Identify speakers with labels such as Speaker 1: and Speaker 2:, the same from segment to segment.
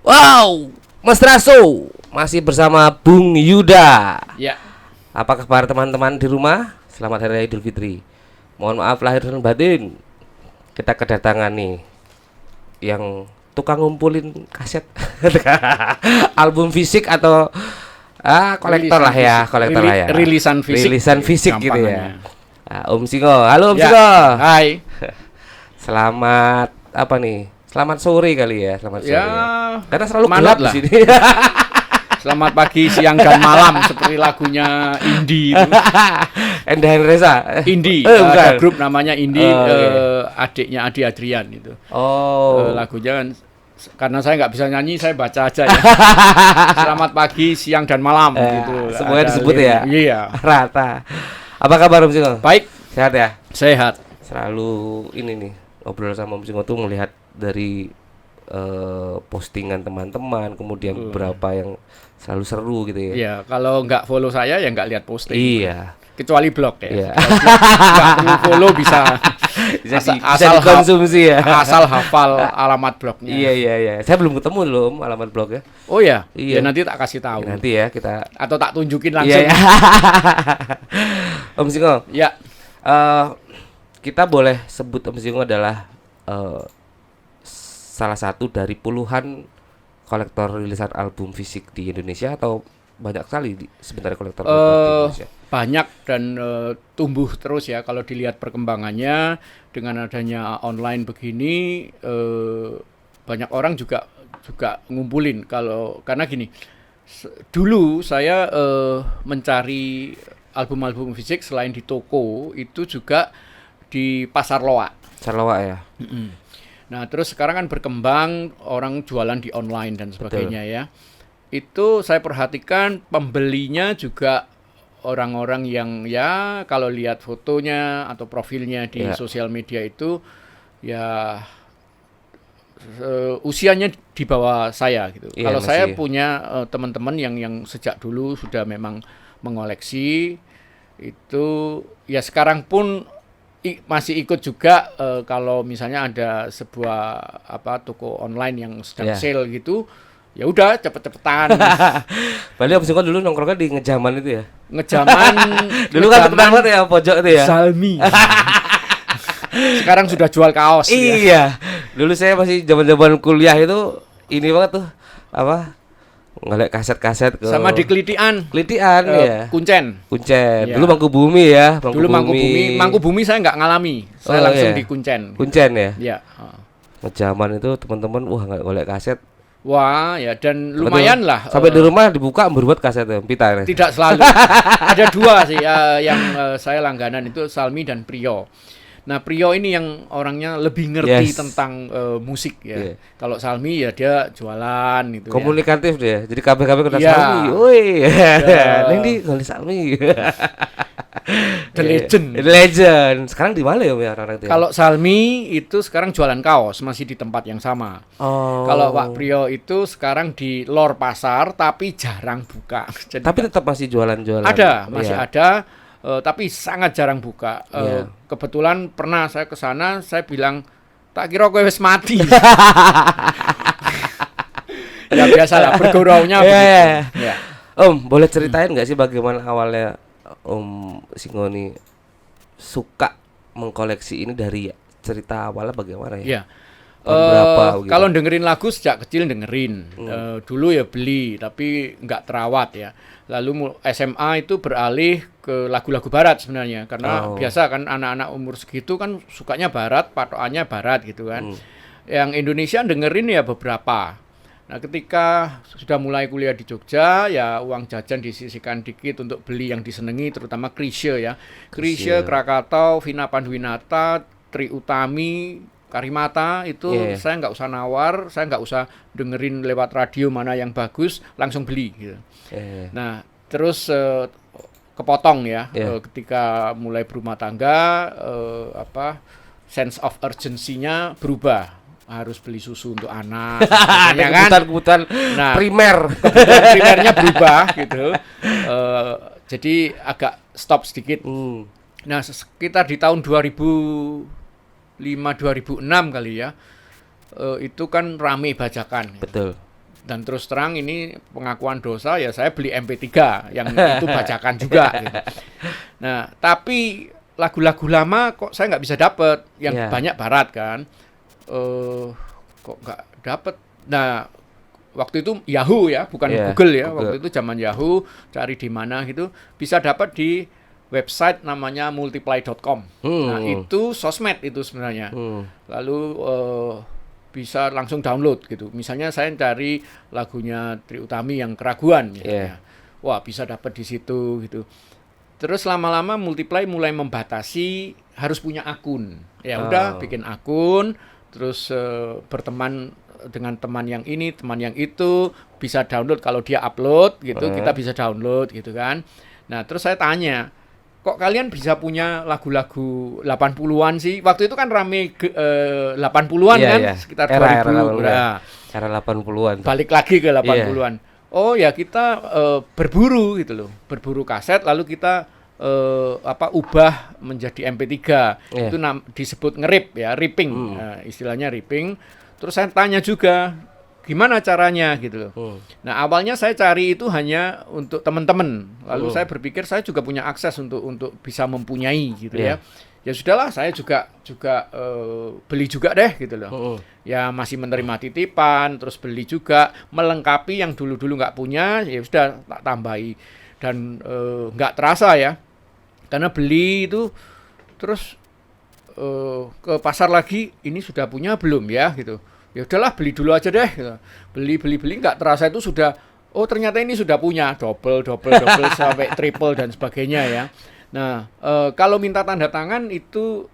Speaker 1: Wow, Mas Raso masih bersama Bung Yuda.
Speaker 2: Ya,
Speaker 1: Apa kabar teman-teman di rumah? Selamat Hari Raya Idul Fitri. Mohon maaf lahir dan batin. Kita kedatangan nih yang tukang ngumpulin kaset, album fisik atau kolektor lah ya, kolektor lah ya.
Speaker 2: Rilisan fisik.
Speaker 1: Rilisan fisik gitu ya.
Speaker 2: Gampangannya.
Speaker 1: Om Singo, halo Om
Speaker 2: Ya,
Speaker 1: Singo.
Speaker 2: hai.
Speaker 1: Selamat apa nih? Selamat sore kali ya, selamat sore.
Speaker 2: Ya,
Speaker 1: Karena selalu
Speaker 2: manut
Speaker 1: gelap di
Speaker 2: lah.
Speaker 1: sini.
Speaker 2: Selamat pagi, siang, dan malam seperti lagunya Indie itu.
Speaker 1: Endah Reza.
Speaker 2: Indie,
Speaker 1: Bukan.
Speaker 2: ada grup namanya Indie,
Speaker 1: Oh, oke.
Speaker 2: adiknya Adi Adrian itu.
Speaker 1: Oh.
Speaker 2: Lagunya kan, karena saya nggak bisa nyanyi, saya baca aja ya. Selamat pagi, siang, dan malam gitu.
Speaker 1: Semuanya
Speaker 2: Ada
Speaker 1: disebut
Speaker 2: lirik.
Speaker 1: ya.
Speaker 2: Iya.
Speaker 1: Rata. Apa kabar Om Singo?
Speaker 2: Baik,
Speaker 1: Sehat ya?
Speaker 2: sehat.
Speaker 1: Selalu ini nih ngobrol sama Om Singo tuh melihat dari postingan teman-teman, kemudian beberapa yang selalu seru gitu ya.
Speaker 2: Iya, kalau nggak follow saya ya nggak lihat posting.
Speaker 1: Iya.
Speaker 2: Kecuali blog ya.
Speaker 1: Iya.
Speaker 2: Kalau blog nggak perlu follow bisa
Speaker 1: Bisa
Speaker 2: asal
Speaker 1: dikonsumsi ya.
Speaker 2: asal hafal alamat blognya.
Speaker 1: Iya. Saya belum ketemu loh Om alamat blognya.
Speaker 2: Oh ya,
Speaker 1: Iya.
Speaker 2: ya nanti tak kasih tahu.
Speaker 1: Nanti ya kita.
Speaker 2: Atau tak tunjukin
Speaker 1: Iya.
Speaker 2: langsung.
Speaker 1: Ya. Om Singo,
Speaker 2: Ya,
Speaker 1: kita boleh sebut Om Singo adalah salah satu dari puluhan kolektor rilisan album fisik di Indonesia atau banyak sekali sebenarnya kolektor di Indonesia.
Speaker 2: banyak dan tumbuh terus ya kalau dilihat perkembangannya dengan adanya online begini, banyak orang juga ngumpulin karena gini. Dulu saya mencari album-album fisik selain di toko itu juga di pasar loak.
Speaker 1: Sarlawa ya.
Speaker 2: Nah, terus sekarang kan berkembang orang jualan di online dan sebagainya ya. Itu saya perhatikan pembelinya juga orang-orang yang ya kalau lihat fotonya atau profilnya di
Speaker 1: Ya.
Speaker 2: sosial media itu ya usianya di bawah saya gitu.
Speaker 1: Iya,
Speaker 2: Kalau saya
Speaker 1: masih.
Speaker 2: punya teman-teman yang sejak dulu sudah memang mengoleksi itu ya sekarang pun masih ikut juga kalau misalnya ada sebuah toko online yang sedang
Speaker 1: Ya.
Speaker 2: sale gitu, ya udah cepet-cepetan
Speaker 1: Padahal Om Singo dulu nongkrongnya di ngejaman itu ya.
Speaker 2: ngejaman
Speaker 1: Dulu kan terkenal banget ya pojok itu ya.
Speaker 2: Salmi. Sekarang sudah jual kaos. Ya.
Speaker 1: Iya. Dulu saya masih zaman-zaman kuliah itu ini banget tuh apa? Ngelek kaset-kaset ke
Speaker 2: Sama di Kelitian,
Speaker 1: Kelitian ya.
Speaker 2: Kuncen.
Speaker 1: Kuncen.
Speaker 2: Iya.
Speaker 1: Dulu Mangkubumi ya,
Speaker 2: Dulu Mangkubumi saya nggak ngalami, saya
Speaker 1: Oh,
Speaker 2: langsung
Speaker 1: iya.
Speaker 2: di Kuncen.
Speaker 1: Kuncen ya.
Speaker 2: Ya.
Speaker 1: Ngejaman itu teman-teman wah nggak golek kaset.
Speaker 2: Wah, ya dan lumayan lah.
Speaker 1: Sampai di rumah dibuka berbuat kaset ya, pita.
Speaker 2: Tidak selalu. Ada dua sih yang saya langganan itu Salmi dan Prio. Nah, Prio ini yang orangnya lebih ngerti
Speaker 1: Yes.
Speaker 2: tentang musik ya.
Speaker 1: Iya.
Speaker 2: Kalau Salmi ya dia jualan gitu ya.
Speaker 1: Komunikatif dia. Jadi kabeh-kabeh kena
Speaker 2: Iya.
Speaker 1: Salmi. Woi.
Speaker 2: Ya.
Speaker 1: Ning di golek Salmi.
Speaker 2: The Legend.
Speaker 1: The Legend. Sekarang di mana ya orang-orang itu? ya?
Speaker 2: Kalau Salmi itu sekarang jualan kaos masih di tempat yang sama.
Speaker 1: Oh.
Speaker 2: Kalau Pak Prio itu sekarang di Lor Pasar tapi jarang buka. Jadi
Speaker 1: Tapi tetap masih jualan-jualan.
Speaker 2: ada, masih
Speaker 1: Iya.
Speaker 2: ada, tapi sangat jarang buka.
Speaker 1: Iya.
Speaker 2: Kebetulan pernah saya ke sana, saya bilang tak kira kowe wis mati. Ya biasalah berguraunya
Speaker 1: Iya,
Speaker 2: begitu.
Speaker 1: iya.
Speaker 2: Ya.
Speaker 1: Om, boleh ceritain nggak sih bagaimana awalnya Om Singo ini suka mengkoleksi ini dari cerita awalnya bagaimana ya?
Speaker 2: Ya.
Speaker 1: Tahun berapa gitu?
Speaker 2: Kalau dengerin lagu sejak kecil dengerin. Dulu ya beli tapi nggak terawat ya. Lalu SMA itu beralih ke lagu-lagu barat sebenarnya karena biasa kan anak-anak umur segitu kan sukanya barat, patokannya barat gitu kan. Yang Indonesia dengerin ya beberapa. Nah, ketika sudah mulai kuliah di Jogja, ya uang jajan disisihkan dikit untuk beli yang disenangi, terutama Chrisye ya. Chrisye, Krakatau, Vina Panduwinata, Tri Utami, Karimata itu saya nggak usah nawar, saya nggak usah dengerin lewat radio mana yang bagus, langsung beli gitu. Nah, terus kepotong ya ketika mulai berumah tangga, sense of urgency-nya berubah. Harus beli susu untuk anak,
Speaker 1: Ada kebutuhan
Speaker 2: Nah,
Speaker 1: primer.
Speaker 2: primernya berubah gitu. Jadi agak stop sedikit. Nah, sekitar di tahun 2005-2006 kali ya, itu kan rame bajakan.
Speaker 1: Betul.
Speaker 2: Dan terus terang ini pengakuan dosa, ya saya beli MP3 yang itu bacakan juga gitu. Nah, tapi lagu-lagu lama kok saya nggak bisa dapet, yang banyak barat kan. Kok nggak dapet. Nah, waktu itu Yahoo ya, bukan Google ya. Google. Waktu itu zaman Yahoo, cari di mana gitu, bisa dapat di website namanya multiply.com. Nah, itu sosmed itu sebenarnya. Lalu bisa langsung download gitu. Misalnya saya cari lagunya Trie Utami yang Keraguan misalnya. Wah, bisa dapat di situ gitu. Terus lama-lama Multiply mulai membatasi harus punya akun. Ya udah bikin akun, terus berteman dengan teman yang ini, teman yang itu, bisa download kalau dia upload gitu, kita bisa download gitu kan. Nah, terus saya tanya, kok kalian bisa punya lagu-lagu 80-an sih? Waktu itu kan rame 80-an kan, sekitar 2000.
Speaker 1: Era 80-an.
Speaker 2: Balik lagi ke 80-an. Oh ya, kita berburu gitu loh. Berburu kaset lalu kita ubah menjadi MP3. Itu disebut ngerip ya, ripping. Istilahnya ripping. Terus saya tanya juga, gimana caranya gitu loh. Nah, awalnya saya cari itu hanya untuk teman-teman. Lalu saya berpikir saya juga punya akses untuk bisa mempunyai gitu ya. Ya sudahlah, saya juga beli juga deh gitu loh. Ya masih menerima titipan, terus beli juga, melengkapi yang dulu-dulu nggak punya, ya sudah tak tambahi. Dan nggak terasa ya, karena beli itu terus ke pasar lagi, ini sudah punya belum ya gitu. Ya udahlah, beli dulu aja deh gitu. Beli nggak terasa itu sudah, oh ternyata ini sudah punya double sampai triple dan sebagainya ya. Nah, kalau minta tanda tangan itu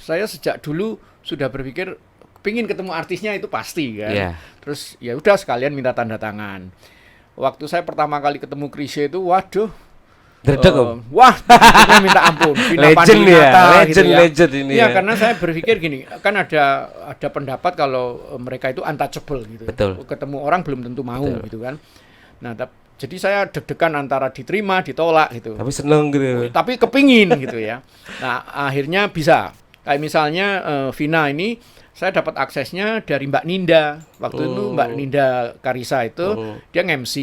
Speaker 2: saya sejak dulu sudah berpikir pingin ketemu artisnya itu pasti kan. Terus ya udah sekalian minta tanda tangan. Waktu saya pertama kali ketemu Chrisye itu, waduh, wah, minta ampun.
Speaker 1: Legend ya, legend ini.
Speaker 2: Iya, karena saya berpikir gini, kan ada pendapat kalau mereka itu untouchable gitu.
Speaker 1: Betul.
Speaker 2: Ketemu orang belum tentu mau gitu kan. Nah, jadi saya deg-degan antara diterima, ditolak gitu.
Speaker 1: Tapi seneng gitu.
Speaker 2: Tapi kepingin gitu ya. Nah, akhirnya bisa. Kayak misalnya Vina ini, saya dapat aksesnya dari Mbak Ninda. Waktu itu Mbak Ninda Karisa itu, dia nge-MC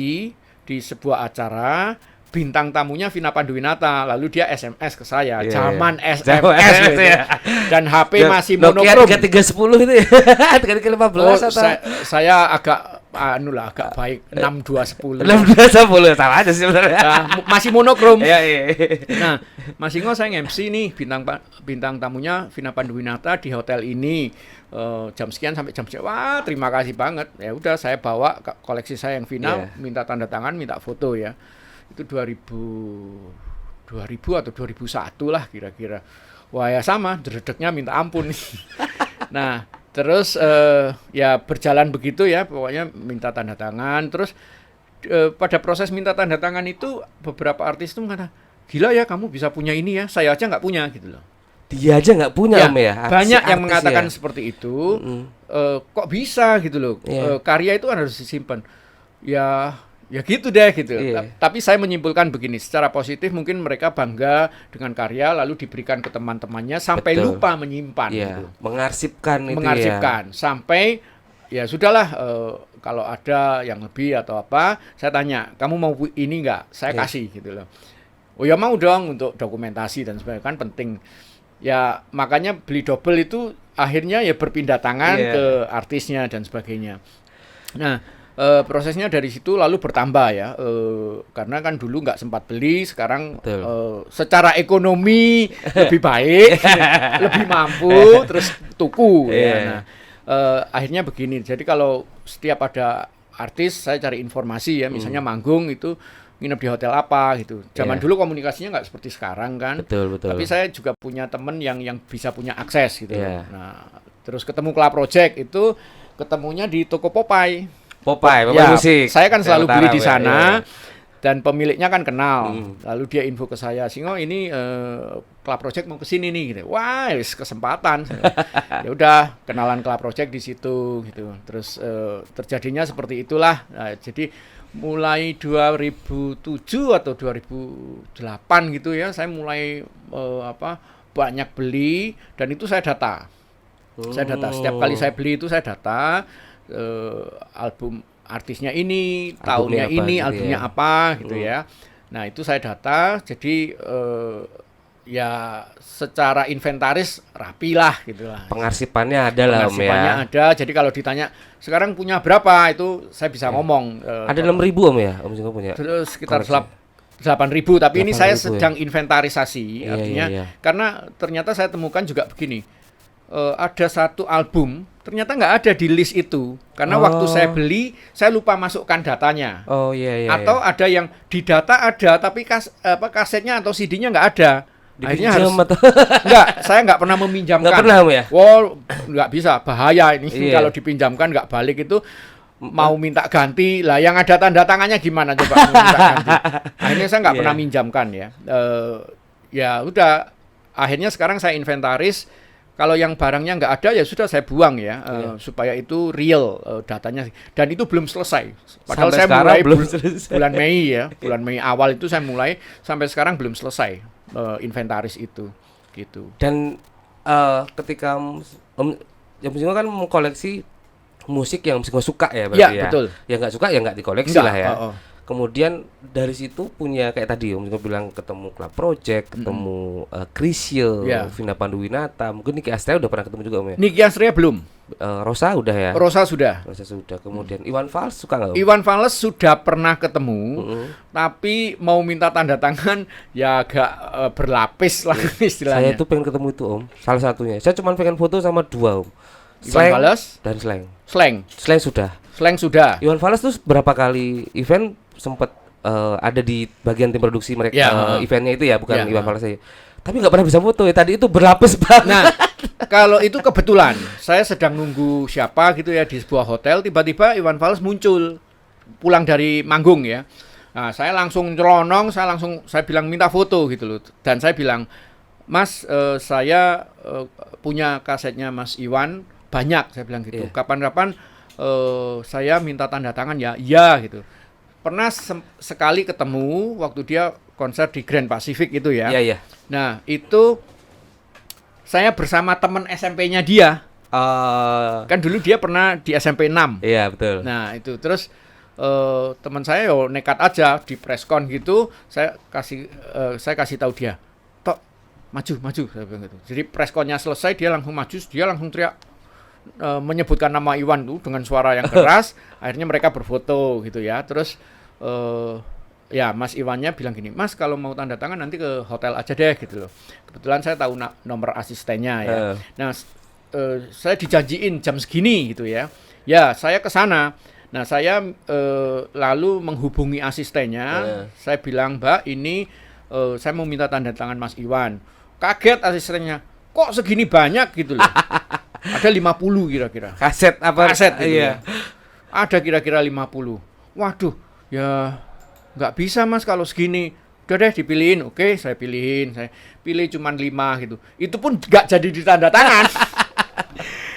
Speaker 2: di sebuah acara. Bintang tamunya Vina Panduwinata, lalu dia SMS ke saya, zaman SMS gitu ya. Dan HP masih monokrom.
Speaker 1: Nokia 3310 itu ya. 3315 atau
Speaker 2: saya agak agak baik 6210.
Speaker 1: 6210 sama aja sih sebenarnya.
Speaker 2: Nah, masih monokrom.
Speaker 1: Iya.
Speaker 2: Nah, Mas Ingo saya MC nih, bintang tamunya Vina Panduwinata di hotel ini. Jam sekian sampai jam sekian. Wah, terima kasih banget. Ya udah, saya bawa koleksi saya yang Vina, minta tanda tangan, minta foto ya. Itu 2000 atau 2001 lah kira-kira. Wah, ya sama, dredegnya minta ampun. Nah, terus ya berjalan begitu ya, pokoknya minta tanda tangan. Terus pada proses minta tanda tangan itu beberapa artis itu mengatakan, gila ya kamu bisa punya ini ya, saya aja nggak punya gitu loh.
Speaker 1: Dia aja nggak punya
Speaker 2: ya, banyak yang mengatakan seperti itu. Kok bisa gitu loh. Karya itu kan harus disimpan. Ya gitu deh gitu. Tapi saya menyimpulkan begini, secara positif mungkin mereka bangga dengan karya lalu diberikan ke teman-temannya sampai lupa menyimpan gitu. Mengarsipkan sampai ya sudahlah, kalau ada yang lebih atau apa, saya tanya, kamu mau ini enggak? Saya kasih gitu loh. Oh ya mau dong, untuk dokumentasi dan sebagainya, kan penting. Ya makanya beli double itu akhirnya ya berpindah tangan ke artisnya dan sebagainya. Nah, prosesnya dari situ lalu bertambah ya, karena kan dulu nggak sempat beli, sekarang secara ekonomi lebih baik, lebih mampu, terus tuku. Nah, akhirnya begini. Jadi kalau setiap ada artis, saya cari informasi ya, misalnya manggung itu nginep di hotel apa gitu. Zaman dulu komunikasinya nggak seperti sekarang kan.
Speaker 1: Betul.
Speaker 2: Tapi saya juga punya temen yang bisa punya akses gitu. Nah, terus ketemu Club Project itu ketemunya di toko Popeye
Speaker 1: musik.
Speaker 2: Saya kan selalu beli di sana dan pemiliknya kan kenal. Lalu dia info ke saya, Singo ini Club Project mau ke sini nih gitu. Wah, kesempatan. Ya udah, kenalan Club Project di situ gitu. Terus terjadinya seperti itulah. Nah, jadi mulai 2007 atau 2008 gitu ya, saya mulai banyak beli dan itu saya data. Saya data. Setiap kali saya beli itu saya data. Album artisnya ini,
Speaker 1: Albumnya
Speaker 2: tahunnya
Speaker 1: apa
Speaker 2: ini,
Speaker 1: gitu
Speaker 2: albumnya
Speaker 1: ya.
Speaker 2: apa gitu ya. Nah, itu saya data, jadi ya secara inventaris rapi lah gitu lah.
Speaker 1: Pengarsipannya ada lah Om
Speaker 2: Pengarsipannya
Speaker 1: ya.
Speaker 2: ada, jadi kalau ditanya sekarang punya berapa, itu saya bisa ngomong.
Speaker 1: Ada 6.000 Om ya, Om Singo punya.
Speaker 2: Terus sekitar
Speaker 1: koleksi.
Speaker 2: 8.000, tapi ini saya
Speaker 1: 8.000 ya?
Speaker 2: sedang inventarisasi,
Speaker 1: Iya,
Speaker 2: artinya
Speaker 1: iya.
Speaker 2: karena ternyata saya temukan juga begini, ada satu album ternyata nggak ada di list itu, karena waktu saya beli saya lupa masukkan datanya,
Speaker 1: Oh iya iya.
Speaker 2: atau ada yang di data ada tapi kasetnya atau CD-nya nggak ada. Akhirnya harus
Speaker 1: atau
Speaker 2: enggak, saya nggak pernah meminjamkan.
Speaker 1: Nggak pernah, Om, ya?
Speaker 2: Wow, nggak bisa, bahaya ini.
Speaker 1: Iya.
Speaker 2: Kalau dipinjamkan nggak balik itu mau minta ganti lah, yang ada tanda tangannya gimana coba mau minta ganti. Akhirnya saya nggak
Speaker 1: Iya.
Speaker 2: pernah minjamkan ya. Ya udah, akhirnya sekarang saya inventaris. Kalau yang barangnya nggak ada ya sudah saya buang ya, supaya itu real datanya. Dan itu belum selesai. Padahal
Speaker 1: Sampai
Speaker 2: saya
Speaker 1: sekarang
Speaker 2: mulai
Speaker 1: belum selesai.
Speaker 2: bulan Mei ya, bulan Mei awal itu saya mulai, sampai sekarang belum selesai inventaris itu, gitu.
Speaker 1: Dan ketika Om Singo kan mengkoleksi musik yang Om Singo suka ya berarti
Speaker 2: Ya,
Speaker 1: ya.
Speaker 2: betul.
Speaker 1: Yang nggak suka ya nggak dikoleksi
Speaker 2: Enggak,
Speaker 1: lah ya.
Speaker 2: oh.
Speaker 1: Kemudian dari situ punya kayak tadi Om Singo bilang ketemu Club Project, ketemu Chrisye,
Speaker 2: Ya.
Speaker 1: Vina Panduwinata, mungkin Niki Astria udah pernah ketemu juga Om ya.
Speaker 2: Niki Astria belum,
Speaker 1: Rosa udah ya.
Speaker 2: Rosa sudah.
Speaker 1: Rosa sudah. Kemudian Iwan Fals suka nggak Om?
Speaker 2: Iwan Fals sudah pernah ketemu, tapi mau minta tanda tangan ya agak berlapis lah
Speaker 1: Saya
Speaker 2: istilahnya.
Speaker 1: tuh pengen ketemu itu Om. Salah satunya. Saya cuma pengen foto sama dua Om.
Speaker 2: Iwan Fals,
Speaker 1: dan Slang.
Speaker 2: Slang sudah.
Speaker 1: Iwan Fals tuh berapa kali event sempat ada di bagian tim produksi mereka
Speaker 2: Ya,
Speaker 1: eventnya itu ya, bukan
Speaker 2: Ya,
Speaker 1: Iwan Fals aja. Tapi nggak pernah bisa foto ya. Tadi itu berlapis banget.
Speaker 2: Nah, kalau itu kebetulan saya sedang nunggu siapa gitu ya di sebuah hotel, tiba-tiba Iwan Fals muncul pulang dari manggung ya. Nah, saya langsung nyelonong, saya bilang minta foto gitu loh. Dan saya bilang, "Mas, saya punya kasetnya Mas Iwan banyak," saya bilang gitu.
Speaker 1: Iya.
Speaker 2: Kapan-kapan saya minta tanda tangan ya. Iya gitu. Pernah sekali ketemu waktu dia konser di Grand Pacific itu ya.
Speaker 1: Iya, iya.
Speaker 2: Nah, itu saya bersama teman SMP-nya dia. Kan dulu dia pernah di SMP 6.
Speaker 1: Iya, betul.
Speaker 2: Nah, itu terus teman saya yo nekat aja di preskon gitu, saya kasih tahu dia. Tok, maju, saya bilang gitu. Jadi preskonnya selesai, dia langsung maju, dia langsung teriak menyebutkan nama Iwan tuh dengan suara yang keras. Akhirnya mereka berfoto gitu ya. Terus ya Mas Iwannya bilang gini, "Mas, kalau mau tanda tangan nanti ke hotel aja deh," gitu loh. Kebetulan saya tahu nomor asistennya ya. Nah, saya dijanjiin jam segini gitu ya. Ya, saya ke sana. Nah, saya lalu menghubungi asistennya. Saya bilang, "Mbak, ini saya mau minta tanda tangan Mas Iwan." Kaget asistennya, "Kok segini banyak?" gitu loh. Ada 50 kira-kira.
Speaker 1: Kaset apa?
Speaker 2: Kaset gitu
Speaker 1: Iya.
Speaker 2: ya. Ada kira-kira 50. Waduh, ya nggak bisa Mas kalau segini. Udah deh dipilihin. Oke, saya pilihin. Saya pilih cuman 5 gitu. Itu pun nggak jadi ditanda tangan.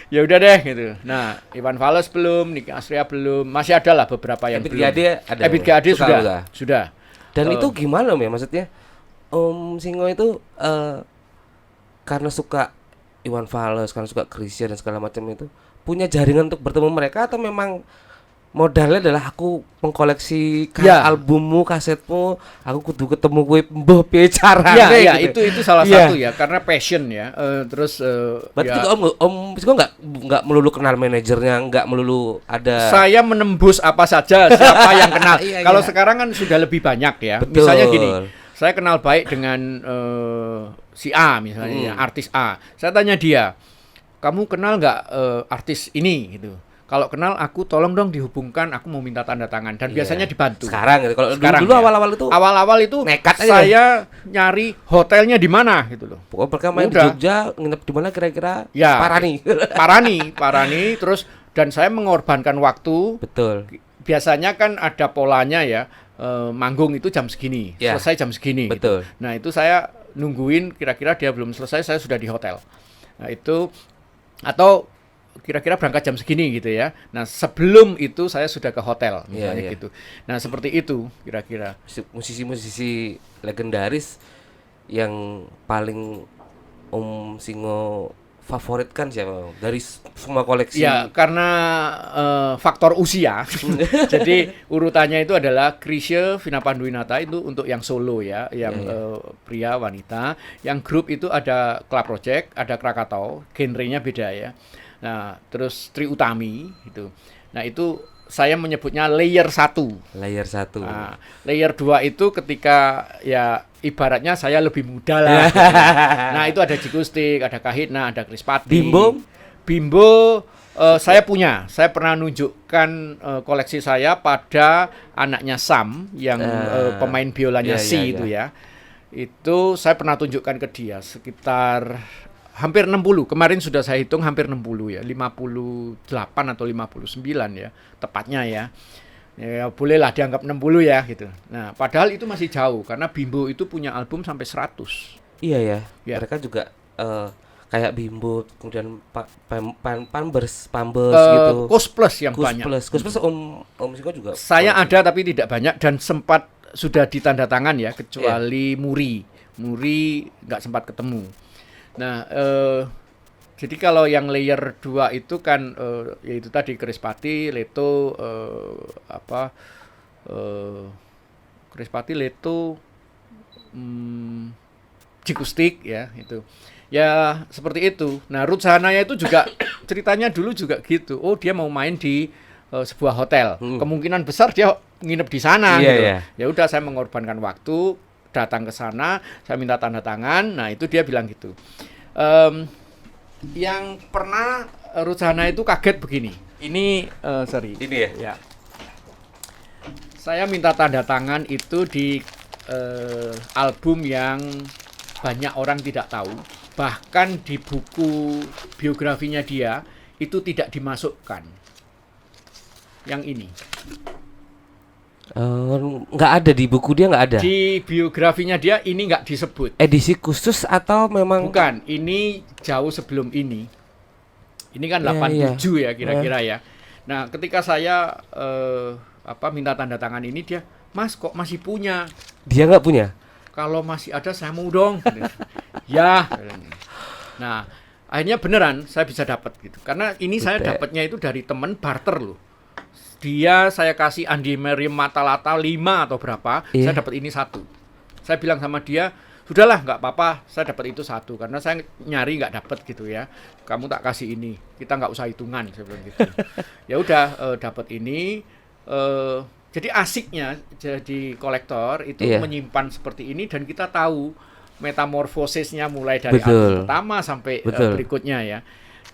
Speaker 2: Ya udah deh gitu. Nah, Iwan Fals belum, Niki Astria belum. Masih ada lah beberapa yang
Speaker 1: Ebit
Speaker 2: belum.
Speaker 1: GAD ada.
Speaker 2: Ebit GAD
Speaker 1: Suka.
Speaker 2: sudah.
Speaker 1: Dan itu gimana Om ya? Maksudnya Om Singo itu karena suka Iwan Fals, karena suka Chrisye dan segala macam itu, punya jaringan untuk bertemu mereka atau memang modalnya adalah aku mengkoleksi
Speaker 2: Ya.
Speaker 1: albummu, kasetmu, aku kudu ketemu gue mbah piye carane
Speaker 2: Ya,
Speaker 1: gitu.
Speaker 2: itu salah
Speaker 1: Iya.
Speaker 2: satu ya, karena passion ya. Terus
Speaker 1: Berarti
Speaker 2: ya,
Speaker 1: juga Om Singo nggak melulu kenal manajernya, nggak melulu ada.
Speaker 2: saya menembus apa saja siapa yang kenal.
Speaker 1: Iya,
Speaker 2: Kalau
Speaker 1: iya.
Speaker 2: sekarang kan sudah lebih banyak ya.
Speaker 1: Betul.
Speaker 2: Misalnya gini, saya kenal baik dengan si A misalnya, ya, artis A. Saya tanya dia, "Kamu kenal nggak artis ini?" gitu. Kalau kenal, aku tolong dong dihubungkan, aku mau minta tanda tangan. Dan
Speaker 1: Iya.
Speaker 2: biasanya dibantu.
Speaker 1: Sekarang gitu. Kalau
Speaker 2: Sekarang
Speaker 1: dulu
Speaker 2: ya.
Speaker 1: awal-awal itu
Speaker 2: Nekat
Speaker 1: aja.
Speaker 2: saya nyari hotelnya di mana gitu loh.
Speaker 1: pokoknya mereka main di
Speaker 2: Udah.
Speaker 1: Jogja, nginep di mana kira-kira?
Speaker 2: Ya.
Speaker 1: Parani.
Speaker 2: Parani terus, dan saya mengorbankan waktu.
Speaker 1: Betul.
Speaker 2: Biasanya kan ada polanya ya, manggung itu jam segini,
Speaker 1: Ya.
Speaker 2: selesai jam segini.
Speaker 1: Betul.
Speaker 2: Gitu. Nah, itu saya nungguin, kira-kira dia belum selesai, saya sudah di hotel. Nah, itu atau kira-kira berangkat jam segini gitu ya. Nah, sebelum itu saya sudah ke hotel misalnya
Speaker 1: Iya.
Speaker 2: gitu. Nah, seperti itu kira-kira.
Speaker 1: Musisi-musisi legendaris yang paling Om Singo favoritkan siapa dari semua koleksi?
Speaker 2: Ya, karena faktor usia. Jadi urutannya itu adalah Chrisye, Vina Panduwinata itu untuk yang solo ya, yang pria wanita. Yang grup itu ada Club Project, ada Krakatau, genrenya beda ya. Nah, terus Trie Utami gitu. Nah, itu saya menyebutnya layer 1.
Speaker 1: Layer 1.
Speaker 2: Nah, layer 2 itu ketika ya ibaratnya saya lebih muda lah. Gitu. Nah, itu ada Jikustik, ada Kahitna, ada Krispati. Bimbo saya punya. Saya pernah nunjukkan koleksi saya pada anaknya Sam yang pemain biolanya itu ya. Itu saya pernah tunjukkan ke dia sekitar hampir 60. Kemarin sudah saya hitung hampir 60 ya. 58 atau 59 ya, tepatnya ya. Ya bolehlah dianggap 60 ya gitu. Nah, padahal itu masih jauh karena Bimbo itu punya album sampai 100.
Speaker 1: Iya ya. Mereka juga kayak Bimbo, kemudian Pampers gitu.
Speaker 2: Kos Plus yang banyak.
Speaker 1: Kos Plus Om Siko juga.
Speaker 2: Saya ada tapi tidak banyak dan sempat sudah ditanda tangan ya, kecuali Muri nggak sempat ketemu. Nah, jadi kalau yang layer 2 itu kan yaitu tadi Krispati, Leto, Krispati, Leto, Jikustik ya itu. Ya seperti itu. Nah, Ruth Sahanaya itu juga ceritanya dulu juga gitu. Oh, dia mau main di sebuah hotel. Kemungkinan besar dia nginep di sana gitu. Ya udah saya mengorbankan waktu, datang ke sana, saya minta tanda tangan. Nah, itu dia bilang gitu. Yang pernah Ruth Sahanaya itu kaget begini. Ini sorry.
Speaker 1: Ini ya.
Speaker 2: Saya minta tanda tangan itu di album yang banyak orang tidak tahu. Bahkan di buku biografinya dia itu tidak dimasukkan. Yang ini.
Speaker 1: Nggak ada di buku dia, nggak ada.
Speaker 2: Di biografinya dia ini nggak disebut.
Speaker 1: Edisi khusus atau memang?
Speaker 2: Bukan, ini jauh sebelum ini. Ini kan 87 ya kira-kira ya. Nah, ketika saya minta tanda tangan ini, dia, Mas kok masih punya?
Speaker 1: Dia nggak punya?
Speaker 2: Kalau masih ada saya mau dong. Ya. Nah, akhirnya beneran saya bisa dapat gitu. Karena ini saya dapatnya itu dari teman barter loh. Dia saya kasih Andi Meriam Matalata 5 atau berapa, saya dapat ini 1. Saya bilang sama dia, sudahlah nggak apa-apa, saya dapat itu 1 karena saya nyari nggak dapat gitu ya. Kamu tak kasih ini, kita nggak usah hitungan, saya bilang gitu. Ya udah dapat ini. Jadi asiknya jadi kolektor itu menyimpan seperti ini dan kita tahu metamorfosisnya mulai dari album pertama sampai berikutnya ya.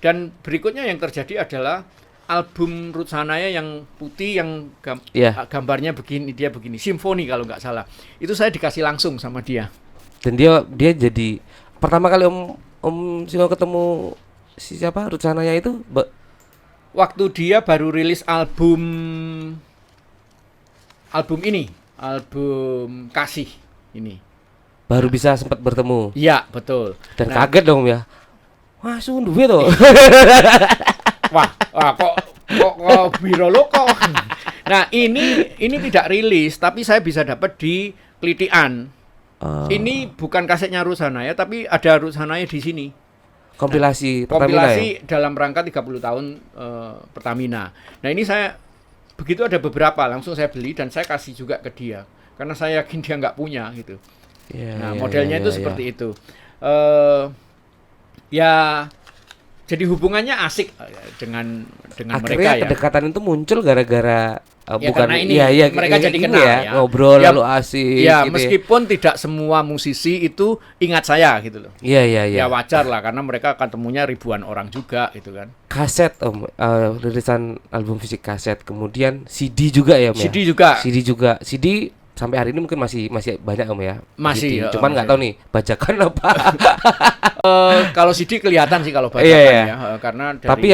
Speaker 2: Dan berikutnya yang terjadi adalah album Ruth Sahanaya yang putih yang gambarnya begini, dia begini, simfoni kalau nggak salah. Itu saya dikasih langsung sama dia.
Speaker 1: Dan dia jadi pertama kali Om Siko ketemu siapa Ruth Sahanaya itu
Speaker 2: waktu dia baru rilis album ini, album Kasih ini.
Speaker 1: Baru bisa sempat bertemu.
Speaker 2: Iya, betul.
Speaker 1: Dan kaget dong ya. Wah, sungguh duit tuh.
Speaker 2: Wah, kok biro lo kok. Nah, ini tidak rilis, tapi saya bisa dapat di Klitian. Ini bukan kasetnya Ruth Sahanaya, tapi ada Ruth Sahanaya di sini.
Speaker 1: Kompilasi
Speaker 2: kompilasi ya? Dalam rangka 30 tahun Pertamina. Nah, ini saya begitu ada beberapa langsung saya beli dan saya kasih juga ke dia karena saya yakin dia nggak punya gitu. Modelnya itu seperti itu. Ya jadi hubungannya asik dengan mereka ya.
Speaker 1: Kedekatan itu muncul gara-gara bukan
Speaker 2: karena ini mereka jadi kenal ya.
Speaker 1: Ngobrol lalu asik
Speaker 2: ya gitu meskipun tidak semua musisi itu ingat saya gitu loh. Ya wajar lah karena mereka akan temunya ribuan orang juga gitu kan.
Speaker 1: Kaset rilisan album fisik kaset, kemudian CD juga ya Om ya? CD juga sampai hari ini mungkin masih banyak Om ya.
Speaker 2: Masih
Speaker 1: CD. Cuman nggak tahu nih bajakan apa.
Speaker 2: Kalau CD kelihatan sih kalau bajakan ya karena dari
Speaker 1: tapi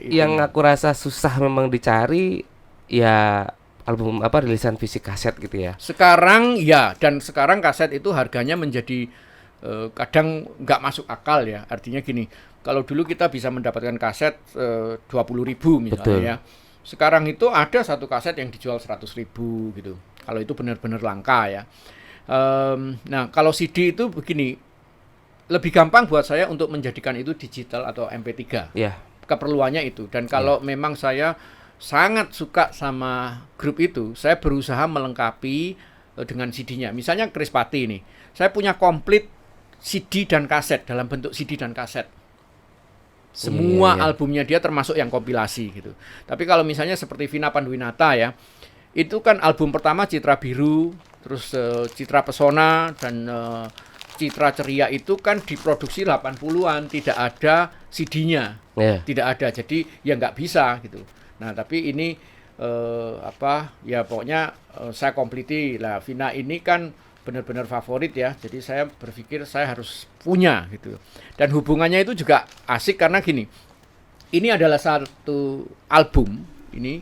Speaker 1: yang aku rasa susah memang dicari ya album rilisan fisik kaset gitu ya.
Speaker 2: Sekarang ya, dan sekarang kaset itu harganya menjadi kadang nggak masuk akal ya. Artinya gini, kalau dulu kita bisa mendapatkan kaset 20.000 misalnya ya. Sekarang itu ada satu kaset yang dijual 100.000 gitu. Kalau itu benar-benar langka ya. Nah, kalau CD itu begini, lebih gampang buat saya untuk menjadikan itu digital atau MP3.
Speaker 1: Ya.
Speaker 2: Keperluannya itu. Dan kalau memang saya sangat suka sama grup itu, saya berusaha melengkapi dengan CD-nya. Misalnya Krispati nih, saya punya komplit CD dan kaset dalam bentuk CD dan kaset. Semua albumnya dia termasuk yang kompilasi gitu. Tapi kalau misalnya seperti Vina Panduwinata ya, itu kan album pertama Citra Biru, terus Citra Pesona dan Citra Ceria itu kan diproduksi 80-an, tidak ada CD-nya. Tidak ada. Jadi ya nggak bisa gitu. Nah, tapi ini ya pokoknya saya kompliti lah. Vina ini kan benar-benar favorit ya. Jadi saya berpikir saya harus punya gitu. Dan hubungannya itu juga asik karena gini. Ini adalah satu album ini.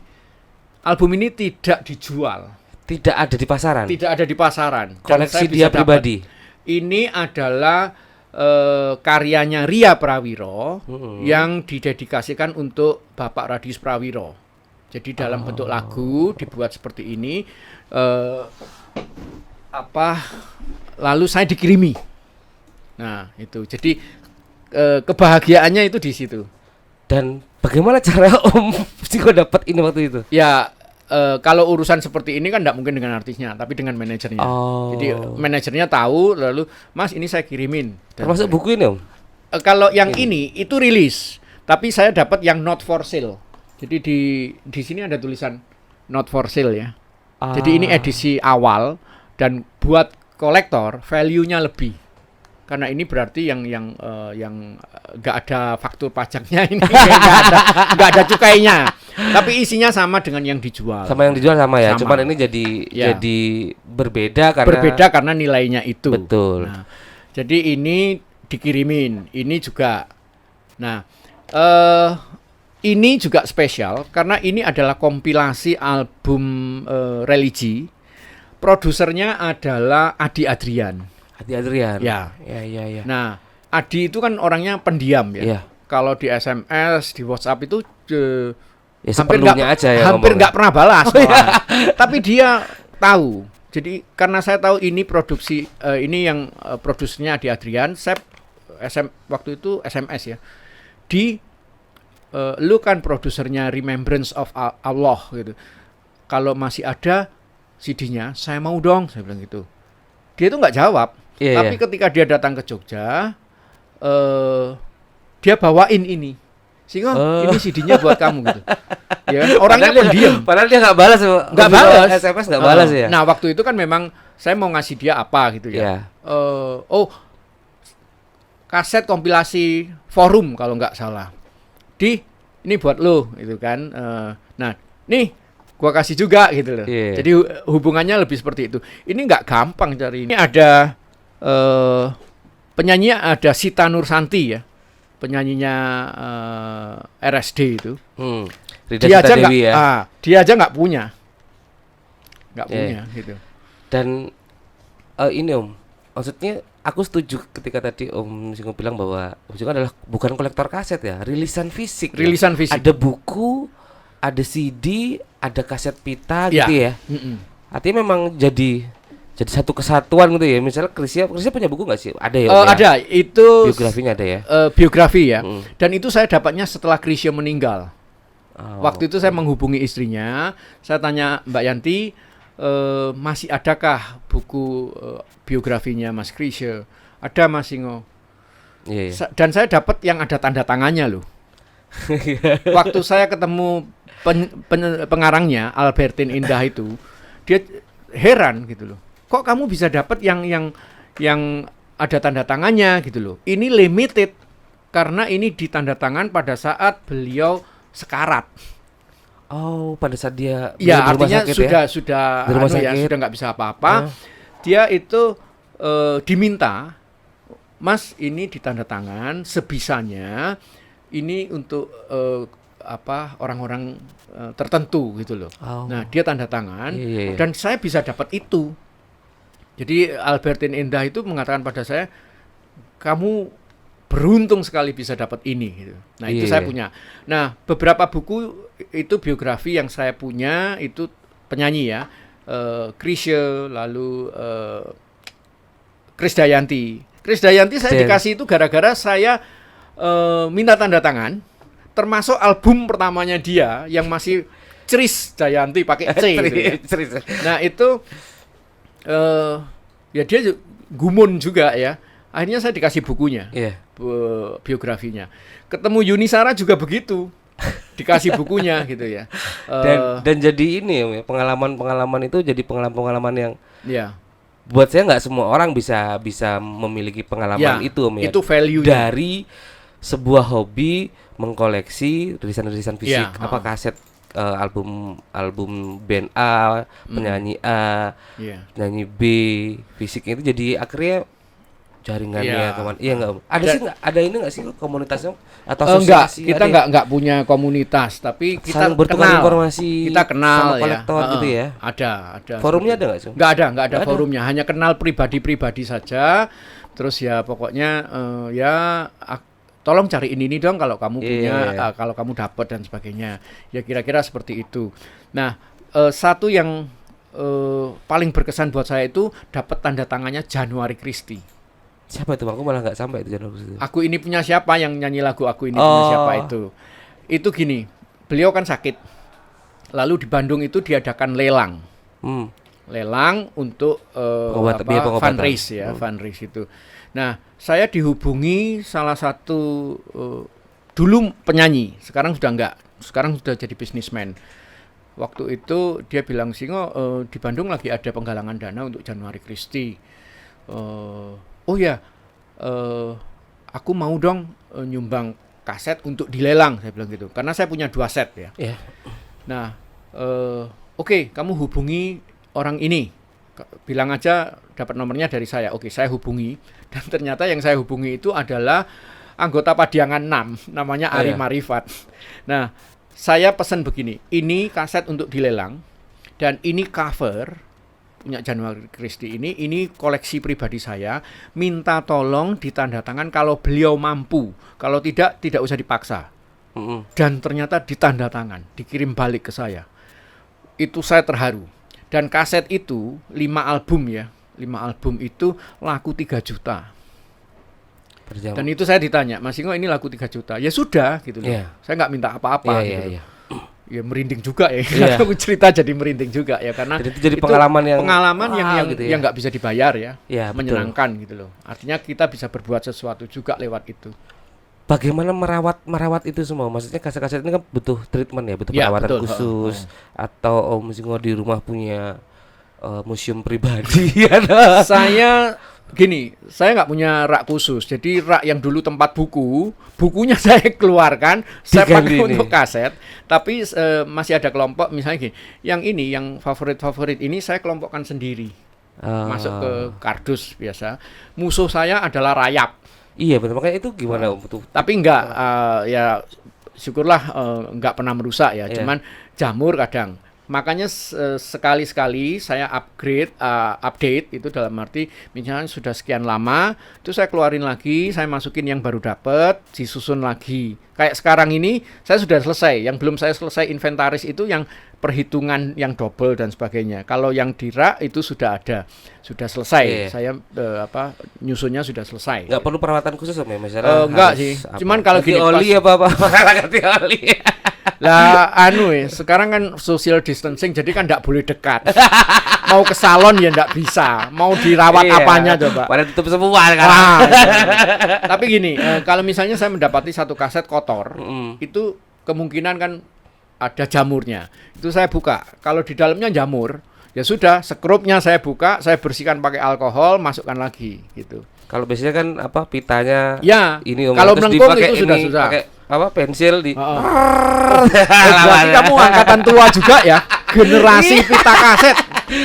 Speaker 2: Album ini tidak dijual.
Speaker 1: Tidak ada di pasaran.
Speaker 2: Tidak ada di pasaran.
Speaker 1: Koleksi dia pribadi.
Speaker 2: Ini adalah karyanya Ria Prawiro yang didedikasikan untuk Bapak Radius Prawiro. Jadi dalam bentuk lagu dibuat seperti ini. Lalu saya dikirimi. Nah itu. Jadi kebahagiaannya itu di situ.
Speaker 1: Dan bagaimana cara Om Singo dapat ini waktu itu?
Speaker 2: Ya. Kalau urusan seperti ini kan tidak mungkin dengan artisnya, tapi dengan manajernya. Jadi manajernya tahu, lalu Mas ini saya kirimin.
Speaker 1: Termasuk buku ini Om?
Speaker 2: Kalau yang ini itu rilis, tapi saya dapat yang not for sale. Jadi di sini ada tulisan not for sale ya. Jadi ini edisi awal dan buat kolektor value-nya lebih. Karena ini berarti yang nggak ada faktur pajaknya ini, nggak ada cukainya. Tapi isinya sama dengan yang dijual.
Speaker 1: Sama yang dijual sama ya. Cuman ini jadi berbeda karena
Speaker 2: nilainya itu.
Speaker 1: Betul.
Speaker 2: Nah, jadi ini dikirimin, ini juga. Nah, ini juga spesial karena ini adalah kompilasi album religi. Produsernya adalah Adi Adrian. Ya. Nah, Adi itu kan orangnya pendiam ya. Kalau di SMS, di WhatsApp itu hampir nggak pernah balas. Tapi dia tahu. Jadi karena saya tahu ini produksi ini yang produsernya Adi Adrian, saya waktu itu SMS ya. Lu kan produsernya Remembrance of Allah gitu. Kalau masih ada CD-nya, saya mau dong, saya bilang gitu. Dia itu nggak jawab. Tapi ketika dia datang ke Jogja, dia bawain ini. Sehingga ini CD-nya buat kamu gitu. Ya, orangnya pendiam.
Speaker 1: Padahal dia nggak balas, SMS nggak balas ya.
Speaker 2: Nah, waktu itu kan memang saya mau ngasih dia apa gitu ya. Kaset kompilasi Forum kalau nggak salah. Ini buat lo gitu kan. Nah, nih gua kasih juga gitu loh. Jadi hubungannya lebih seperti itu. Ini nggak gampang cari. Ini ada penyanyi, ada Sita Nursanti ya, penyanyinya RSD itu. Dia aja nggak punya gitu.
Speaker 1: Dan ini Om, maksudnya aku setuju ketika tadi Om Singo bilang bahwa Om Singo adalah bukan kolektor kaset ya, rilisan fisik. Ada buku, ada CD, ada kaset pita gitu ya. Artinya memang jadi satu kesatuan gitu ya. Misalnya Krisya punya buku nggak sih? Ada ya?
Speaker 2: Ada, itu
Speaker 1: biografinya ada ya.
Speaker 2: Biografi ya. Dan itu saya dapatnya setelah Krisya meninggal. Waktu itu saya menghubungi istrinya, saya tanya Mbak Yanti, masih adakah buku biografinya Mas Krisya? Ada Mas Singo. Dan saya dapat yang ada tanda tangannya loh. Waktu saya ketemu pengarangnya Albertin Indah itu, dia heran gitu loh. Kok kamu bisa dapat yang ada tanda tangannya gitu loh. Ini limited karena ini ditanda tangan pada saat beliau sekarat.
Speaker 1: Pada saat dia
Speaker 2: artinya sudah nggak bisa apa-apa. Dia itu diminta, Mas ini ditanda tangan sebisanya. Ini untuk orang-orang tertentu gitu loh. Nah, dia tanda tangan dan saya bisa dapat itu. Jadi Albertin Indah itu mengatakan pada saya, kamu beruntung sekali bisa dapat ini gitu. Nah, itu saya punya. Nah, beberapa buku itu biografi yang saya punya itu penyanyi ya. Krisya, lalu Krisdayanti. Krisdayanti saya dikasih itu gara-gara saya minta tanda tangan, termasuk album pertamanya dia yang masih Chris Dayanti pakai C gitu ya. Nah itu ya dia gumun juga ya. Akhirnya saya dikasih bukunya, biografinya. Ketemu Yuni Sara juga begitu, dikasih bukunya gitu ya.
Speaker 1: Dan jadi ini ya, pengalaman itu jadi pengalaman yang
Speaker 2: ya.
Speaker 1: Buat saya nggak semua orang bisa memiliki pengalaman itu Om ya.
Speaker 2: Itu value
Speaker 1: dari sebuah hobi mengkoleksi rilisan fisik, kaset album band A, penyanyi A, penyanyi B, fisik itu jadi akhirnya jaringannya nggak Om? Ada ini nggak sih komunitasnya atau asosiasi?
Speaker 2: Kita nggak punya komunitas, tapi kita
Speaker 1: bertukar informasi,
Speaker 2: kita kenal
Speaker 1: sama kolektor gitu ya.
Speaker 2: Ada
Speaker 1: forumnya ada nggak sih?
Speaker 2: Nggak ada forumnya, hanya kenal pribadi saja. Terus ya pokoknya tolong cari ini dong kalau kamu punya, kalau kamu dapat dan sebagainya. Ya kira-kira seperti itu. Nah, satu yang paling berkesan buat saya itu dapat tanda tangannya Januari Christie.
Speaker 1: Siapa itu? Aku malah nggak sampai itu Januari Christie.
Speaker 2: Aku ini punya siapa yang nyanyi lagu Aku Ini Punya Siapa itu. Itu gini, beliau kan sakit. Lalu di Bandung itu diadakan lelang. Lelang untuk fundraise ya, fundraise itu. Nah, saya dihubungi salah satu dulu penyanyi, sekarang sudah enggak, sekarang sudah jadi bisnismen. Waktu itu dia bilang, Singo, di Bandung lagi ada penggalangan dana untuk Januari Christie. Aku mau dong nyumbang kaset untuk dilelang, saya bilang gitu. Karena saya punya 2 set ya. Nah, oke, kamu hubungi orang ini. Bilang aja dapat nomornya dari saya. Oke, saya hubungi. Dan ternyata yang saya hubungi itu adalah anggota Padiangan 6, namanya Ari Marifat. Nah, saya pesan begini, ini kaset untuk dilelang dan ini cover punya Januari Christie ini koleksi pribadi saya, minta tolong ditanda tangan kalau beliau mampu, kalau tidak usah dipaksa. Dan ternyata ditanda tangan, dikirim balik ke saya. Itu saya terharu. Dan kaset itu 5 album ya, 5 album itu laku 3 juta. Dan itu saya ditanya, Mas Singo ini laku 3 juta. Ya sudah gitu loh. Saya nggak minta apa-apa gitu. Ya merinding juga ya. Aku cerita jadi merinding juga ya karena
Speaker 1: itu jadi pengalaman yang
Speaker 2: gitu ya. Yang nggak bisa dibayar ya. Menyenangkan betul. Gitu loh. Artinya kita bisa berbuat sesuatu juga lewat itu.
Speaker 1: Bagaimana merawat itu semua? Maksudnya kaset-kaset ini kan butuh treatment ya, butuh perawatan khusus. Atau Om Singo di rumah punya museum pribadi. Saya nggak punya rak khusus. Jadi rak yang dulu tempat bukunya saya keluarkan, saya pakai untuk kaset. Tapi masih ada kelompok, misalnya gini, yang favorit ini saya kelompokkan sendiri. Masuk ke kardus biasa. Musuh saya adalah rayap. Iya betul, makanya itu gimana Om?
Speaker 2: Tapi enggak, ya syukurlah enggak pernah merusak ya. Cuman jamur kadang. Makanya sekali-sekali saya update itu dalam arti misalnya sudah sekian lama, itu saya keluarin lagi, saya masukin yang baru dapat, disusun lagi. Kayak sekarang ini saya sudah selesai, yang belum saya selesai inventaris itu yang perhitungan yang double dan sebagainya. Kalau yang di rak itu sudah selesai. Saya nyusunnya sudah selesai.
Speaker 1: Nggak perlu perawatan khusus Om ya, misalnya?
Speaker 2: Enggak sih. Cuman kalau gini
Speaker 1: oli apa ganti oli.
Speaker 2: Lah sekarang kan social distancing jadi kan enggak boleh dekat. Mau ke salon ya enggak bisa. Mau dirawat apanya coba.
Speaker 1: Pada tutup semua kan.
Speaker 2: Tapi gini, kalau misalnya saya mendapati satu kaset kotor, itu kemungkinan kan ada jamurnya. Itu saya buka. Kalau di dalamnya jamur, ya sudah, sekrupnya saya buka, saya bersihkan pakai alkohol, masukkan lagi gitu.
Speaker 1: Kalau biasanya kan pitanya ini
Speaker 2: kalau melengkung itu sudah
Speaker 1: pakai pensil di.
Speaker 2: Berarti kamu angkatan tua juga ya, generasi pita kaset.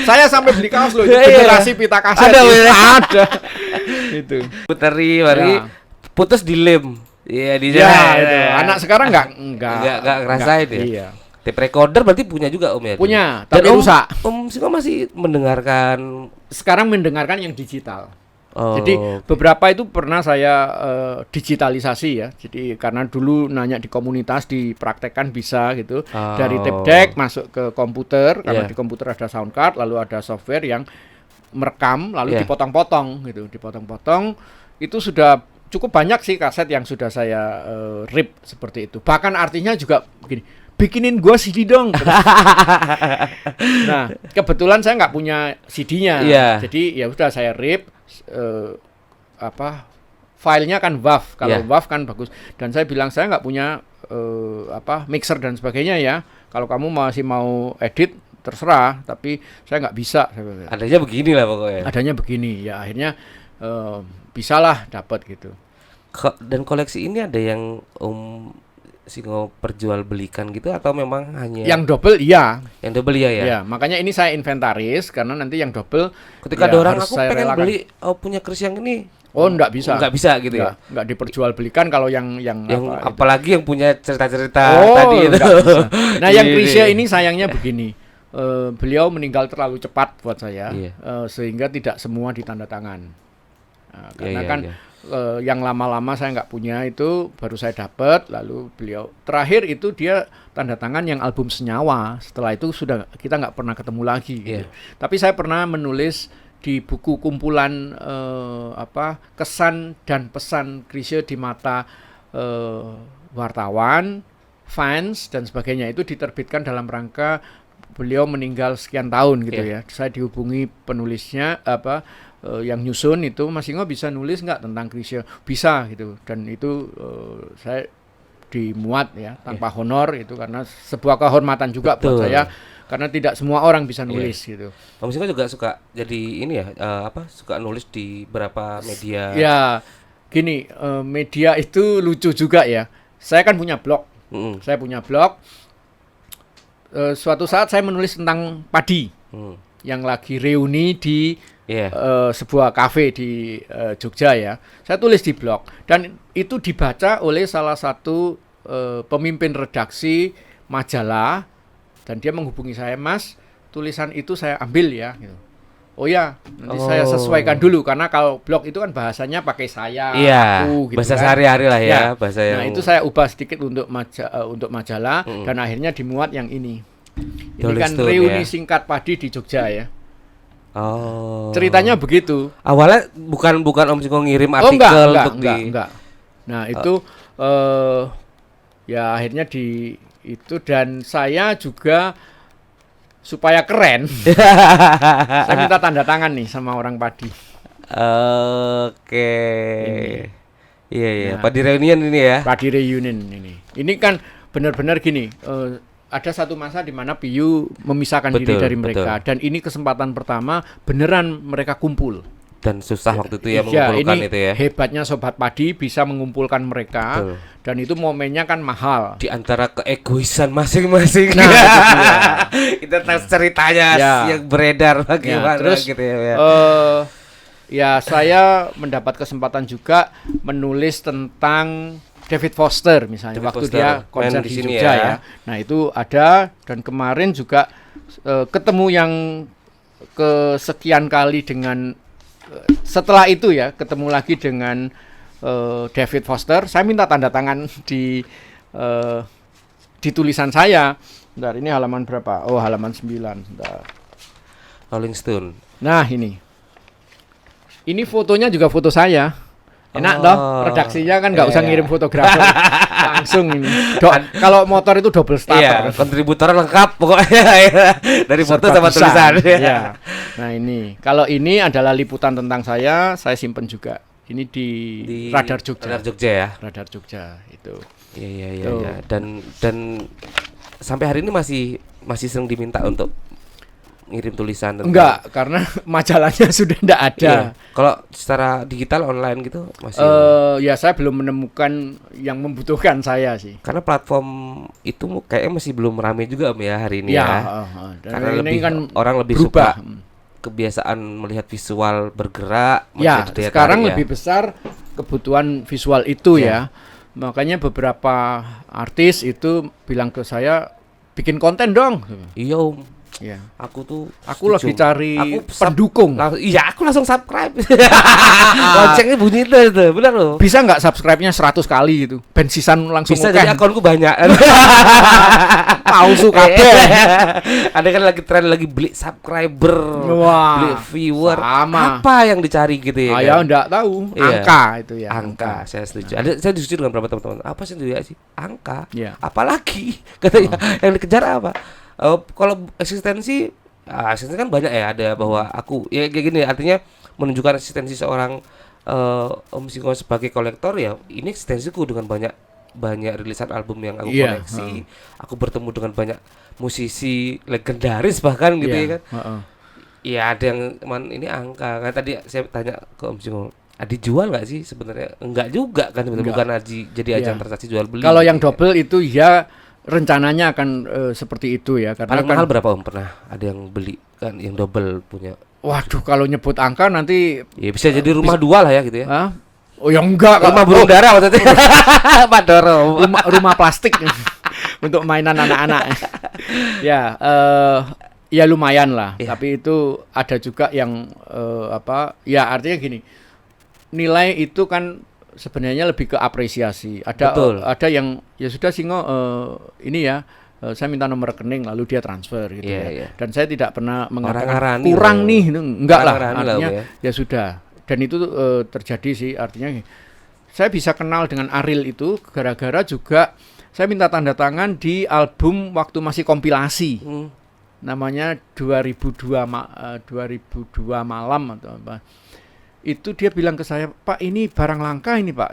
Speaker 2: Saya sampai beli kaos loh, generasi pita kaset. Ada. Itu.
Speaker 1: Puteri mari putus di lem. Iya di
Speaker 2: itu. Anak sekarang enggak
Speaker 1: ngerasain ya.
Speaker 2: Iya.
Speaker 1: Tape recorder berarti punya juga Om ya?
Speaker 2: Punya, tapi rusak.
Speaker 1: Om Singo masih mendengarkan.
Speaker 2: Sekarang mendengarkan yang digital. Jadi beberapa itu pernah saya digitalisasi ya. Jadi karena dulu nanya di komunitas dipraktekkan bisa gitu. Dari tape deck masuk ke komputer, karena di komputer ada sound card, lalu ada software yang merekam lalu dipotong-potong gitu, dipotong-potong. itu sudah cukup banyak sih kaset yang sudah saya rip seperti itu. Bahkan artinya juga begini, bikinin gua CD dong. Nah, kebetulan saya nggak punya CD-nya, jadi ya udah saya rip filenya kan WAV. Kalau WAV kan bagus. Dan saya bilang saya nggak punya mixer dan sebagainya ya. Kalau kamu masih mau edit terserah, tapi saya nggak bisa.
Speaker 1: Adanya begini lah pokoknya.
Speaker 2: Adanya begini ya, akhirnya bisalah dapat gitu.
Speaker 1: Dan koleksi ini ada yang Singo perjualbelikan gitu atau memang hanya
Speaker 2: yang double? Iya.
Speaker 1: Yang double ya.
Speaker 2: Ya, makanya ini saya inventaris karena nanti yang double
Speaker 1: ketika ada orang aku pengen relakan. Beli punya Chris yang ini.
Speaker 2: Oh, enggak bisa.
Speaker 1: Enggak bisa gitu ya.
Speaker 2: Enggak diperjualbelikan kalau yang
Speaker 1: apalagi yang punya cerita-cerita tadi itu.
Speaker 2: Nah, yang Chrisya ini sayangnya begini. Beliau meninggal terlalu cepat buat saya, sehingga tidak semua ditanda tangan. Karena yang lama-lama saya nggak punya itu baru saya dapat, lalu beliau terakhir itu dia tanda tangan yang album Senyawa. Setelah itu sudah kita nggak pernah ketemu lagi. Gitu. Tapi saya pernah menulis di buku kumpulan kesan dan pesan Chrisye di mata wartawan, fans dan sebagainya, itu diterbitkan dalam rangka beliau meninggal sekian tahun gitu ya. Saya dihubungi penulisnya yang nyusun itu, Mas Singo bisa nulis nggak tentang Chrisye? Bisa gitu. Dan itu saya dimuat ya tanpa honor itu karena sebuah kehormatan juga buat saya karena tidak semua orang bisa nulis gitu.
Speaker 1: Mas Singo juga suka jadi ini ya suka nulis di beberapa media.
Speaker 2: Ya gini, media itu lucu juga ya. Saya kan punya blog. Saya punya blog. Suatu saat saya menulis tentang padi yang lagi reuni di sebuah kafe di Jogja ya. Saya tulis di blog dan itu dibaca oleh salah satu pemimpin redaksi majalah dan dia menghubungi saya, Mas, tulisan itu saya ambil ya. Gitu. Oh ya, nanti saya sesuaikan dulu karena kalau blog itu kan bahasanya pakai saya, aku, gitu
Speaker 1: bahasa
Speaker 2: kan.
Speaker 1: sehari-hari lah ya, bahasa yang.
Speaker 2: Nah itu saya ubah sedikit untuk majalah dan akhirnya dimuat yang ini. Ini kan reuni singkat padi di Jogja ya. Ceritanya begitu.
Speaker 1: Awalnya bukan Om Singo ngirim artikel
Speaker 2: enggak. Nah itu ya akhirnya itu dan saya juga supaya keren. Saya minta tanda tangan nih sama orang padi.
Speaker 1: Oke. Iya. Padi reunion ini ya.
Speaker 2: Padi reunion ini. Ini kan benar-benar gini. Ada satu masa di mana PIU memisahkan diri dari mereka dan ini kesempatan pertama beneran mereka kumpul.
Speaker 1: Dan susah waktu itu ya mengumpulkan itu ya.
Speaker 2: Hebatnya Sobat Padi bisa mengumpulkan mereka dan itu momennya kan mahal.
Speaker 1: Di antara keegoisan masing-masing.
Speaker 2: Nah,
Speaker 1: itu ceritanya yang beredar bagaimana
Speaker 2: terus,
Speaker 1: gitu ya.
Speaker 2: Ya saya mendapat kesempatan juga menulis tentang David Foster misalnya waktu dia konser di Jogja ya. Nah itu ada dan kemarin juga ketemu yang kesekian kali dengan setelah itu ya ketemu lagi dengan David Foster. Saya minta tanda tangan di tulisan saya. Bentar, ini halaman berapa? Oh halaman 9. Bentar.
Speaker 1: Rolling Stone.
Speaker 2: Nah ini fotonya juga foto saya. Enak dong, redaksinya kan nggak usah ngirim fotografer langsung ini. Kalau motor itu double starter.
Speaker 1: Kontributor lengkap pokoknya dari foto sama tulisan.
Speaker 2: Ya. Nah ini, kalau ini adalah liputan tentang saya simpen juga. Ini di Radar Jogja.
Speaker 1: Radar Jogja ya.
Speaker 2: Radar Jogja itu.
Speaker 1: Iya. Dan sampai hari ini masih sering diminta untuk ngirim tulisan tentang...
Speaker 2: Enggak, karena majalahnya sudah tidak ada.
Speaker 1: Iya. Kalau secara digital online gitu masih
Speaker 2: ya saya belum menemukan yang membutuhkan saya sih.
Speaker 1: Karena platform itu kayaknya masih belum ramai juga Om ya hari ini ya. Karena
Speaker 2: ini
Speaker 1: lebih
Speaker 2: kan
Speaker 1: orang lebih
Speaker 2: berubah.
Speaker 1: suka kebiasaan melihat visual bergerak.
Speaker 2: Ya, sekarang lebih besar kebutuhan visual itu ya. Makanya beberapa artis itu bilang ke saya bikin konten dong.
Speaker 1: Iya Om.
Speaker 2: Iya.
Speaker 1: Aku tuh
Speaker 2: Aku lagi cari
Speaker 1: sub-
Speaker 2: pendukung.
Speaker 1: iya, aku langsung subscribe. Loncengnya bunyi itu, benar loh.
Speaker 2: Bisa nggak subscribe-nya 100 kali gitu? Bensisan langsung
Speaker 1: Bisa
Speaker 2: oke.
Speaker 1: jadi akunku banyak.
Speaker 2: Palsu kabeh.
Speaker 1: Ada kan lagi tren lagi beli subscriber,
Speaker 2: Wah,
Speaker 1: beli viewer.
Speaker 2: sama.
Speaker 1: Apa yang dicari gitu ya?
Speaker 2: Ya
Speaker 1: kan?
Speaker 2: enggak tahu.
Speaker 1: Iya.
Speaker 2: Angka itu ya.
Speaker 1: Angka, saya setuju. Saya setuju dengan beberapa teman-teman. Apa sih itu ya sih? Angka.
Speaker 2: Iya.
Speaker 1: Apalagi katanya yang dikejar apa? Kalau eksistensi kan banyak ya, ada bahwa aku ya kayak gini, artinya menunjukkan eksistensi seorang Om Singo sebagai kolektor ya. Ini eksistensiku dengan banyak rilisan album yang aku
Speaker 2: Iya,
Speaker 1: koleksi. Aku bertemu dengan banyak musisi legendaris bahkan gitu ya kan. Ya ada yang ini angka kan, tadi saya tanya ke Om Singo, dijual nggak sih sebenarnya? Enggak juga kan, bukan jadi ajang transaksi jual beli.
Speaker 2: Kalau yang double itu ya rencananya akan seperti itu ya, karena
Speaker 1: paling
Speaker 2: kan,
Speaker 1: mahal berapa Om pernah ada yang beli kan yang double punya?
Speaker 2: waduh kalau nyebut angka nanti
Speaker 1: Ya bisa jadi rumah dua lah ya gitu ya.
Speaker 2: oh ya enggak,
Speaker 1: Rumah burung dara maksudnya. Pak Doro.
Speaker 2: rumah plastik untuk mainan anak-anak. Ya, ya lumayan lah.
Speaker 1: Iya.
Speaker 2: Tapi itu ada juga yang ya artinya gini. Nilai itu kan sebenarnya lebih ke apresiasi.
Speaker 1: Betul.
Speaker 2: Ada yang ya sudah Singo ini ya, saya minta nomor rekening lalu dia transfer gitu
Speaker 1: Iya,
Speaker 2: ya.
Speaker 1: iya.
Speaker 2: Dan saya tidak pernah mengatakan
Speaker 1: Orang-arani
Speaker 2: kurang
Speaker 1: lah.
Speaker 2: nih, enggak lah.
Speaker 1: Orang-arani lah,
Speaker 2: Artinya
Speaker 1: ya.
Speaker 2: ya sudah. Dan itu terjadi sih, artinya saya bisa kenal dengan Ariel itu gara-gara juga saya minta tanda tangan di album waktu masih kompilasi. Namanya 2002 malam atau apa. Itu dia bilang ke saya, "Pak, ini barang langka ini, Pak."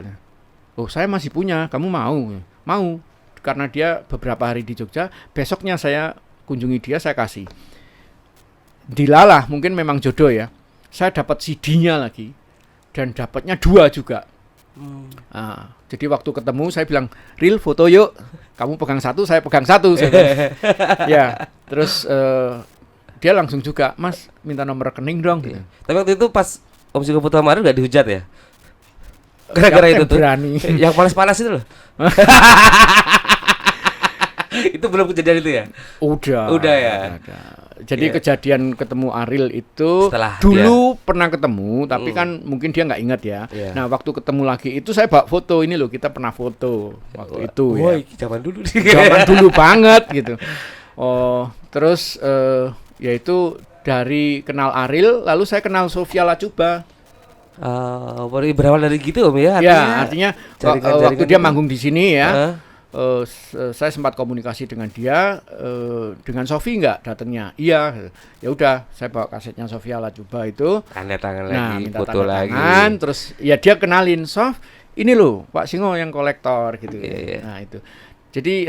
Speaker 2: "Oh, saya masih punya, kamu mau?" "Mau." Karena dia beberapa hari di Jogja, besoknya saya kunjungi dia, saya kasih. Dilalah, mungkin memang jodoh ya. Saya dapat CD-nya lagi dan dapatnya 2 juga. Jadi waktu ketemu saya bilang, "Ril, foto yuk. Kamu pegang 1, saya pegang 1." Saya bilang. Ya, terus dia langsung juga, "Mas, minta nomor rekening dong."
Speaker 1: Iya. Tapi waktu itu pas Om Singo foto kemarin nggak dihujat ya? Gara-gara itu tuh.
Speaker 2: Berani.
Speaker 1: Yang panas-panas itu loh. Itu belum kejadian itu ya? Udah ya.
Speaker 2: Jadi
Speaker 1: Iya.
Speaker 2: kejadian ketemu Ariel itu
Speaker 1: Setelah
Speaker 2: dulu pernah ketemu, tapi kan mungkin dia nggak ingat ya.
Speaker 1: Iya.
Speaker 2: Nah, waktu ketemu lagi itu saya bawa foto, ini loh, kita pernah foto waktu itu ya.
Speaker 1: Woi, zaman dulu nih.
Speaker 2: Zaman dulu banget gitu. Oh, terus yaitu dari kenal Ariel, lalu saya kenal Sofia Lacuba.
Speaker 1: Berawal dari gitu Om ya?
Speaker 2: Ya, artinya
Speaker 1: jaringan-jaringan
Speaker 2: waktu dia
Speaker 1: itu.
Speaker 2: manggung di sini ya.
Speaker 1: Heeh.
Speaker 2: Saya sempat komunikasi dengan dia, dengan Sofi nggak datangnya. Iya, ya udah, saya bawa kasetnya Sofia Lacuba itu.
Speaker 1: Tanda tangan
Speaker 2: Nah,
Speaker 1: lagi,
Speaker 2: minta
Speaker 1: foto
Speaker 2: tanda
Speaker 1: lagi.
Speaker 2: tangan, terus ya dia kenalin, "Sof, ini loh Pak Singo yang kolektor," gitu.
Speaker 1: Iya.
Speaker 2: Nah itu. Jadi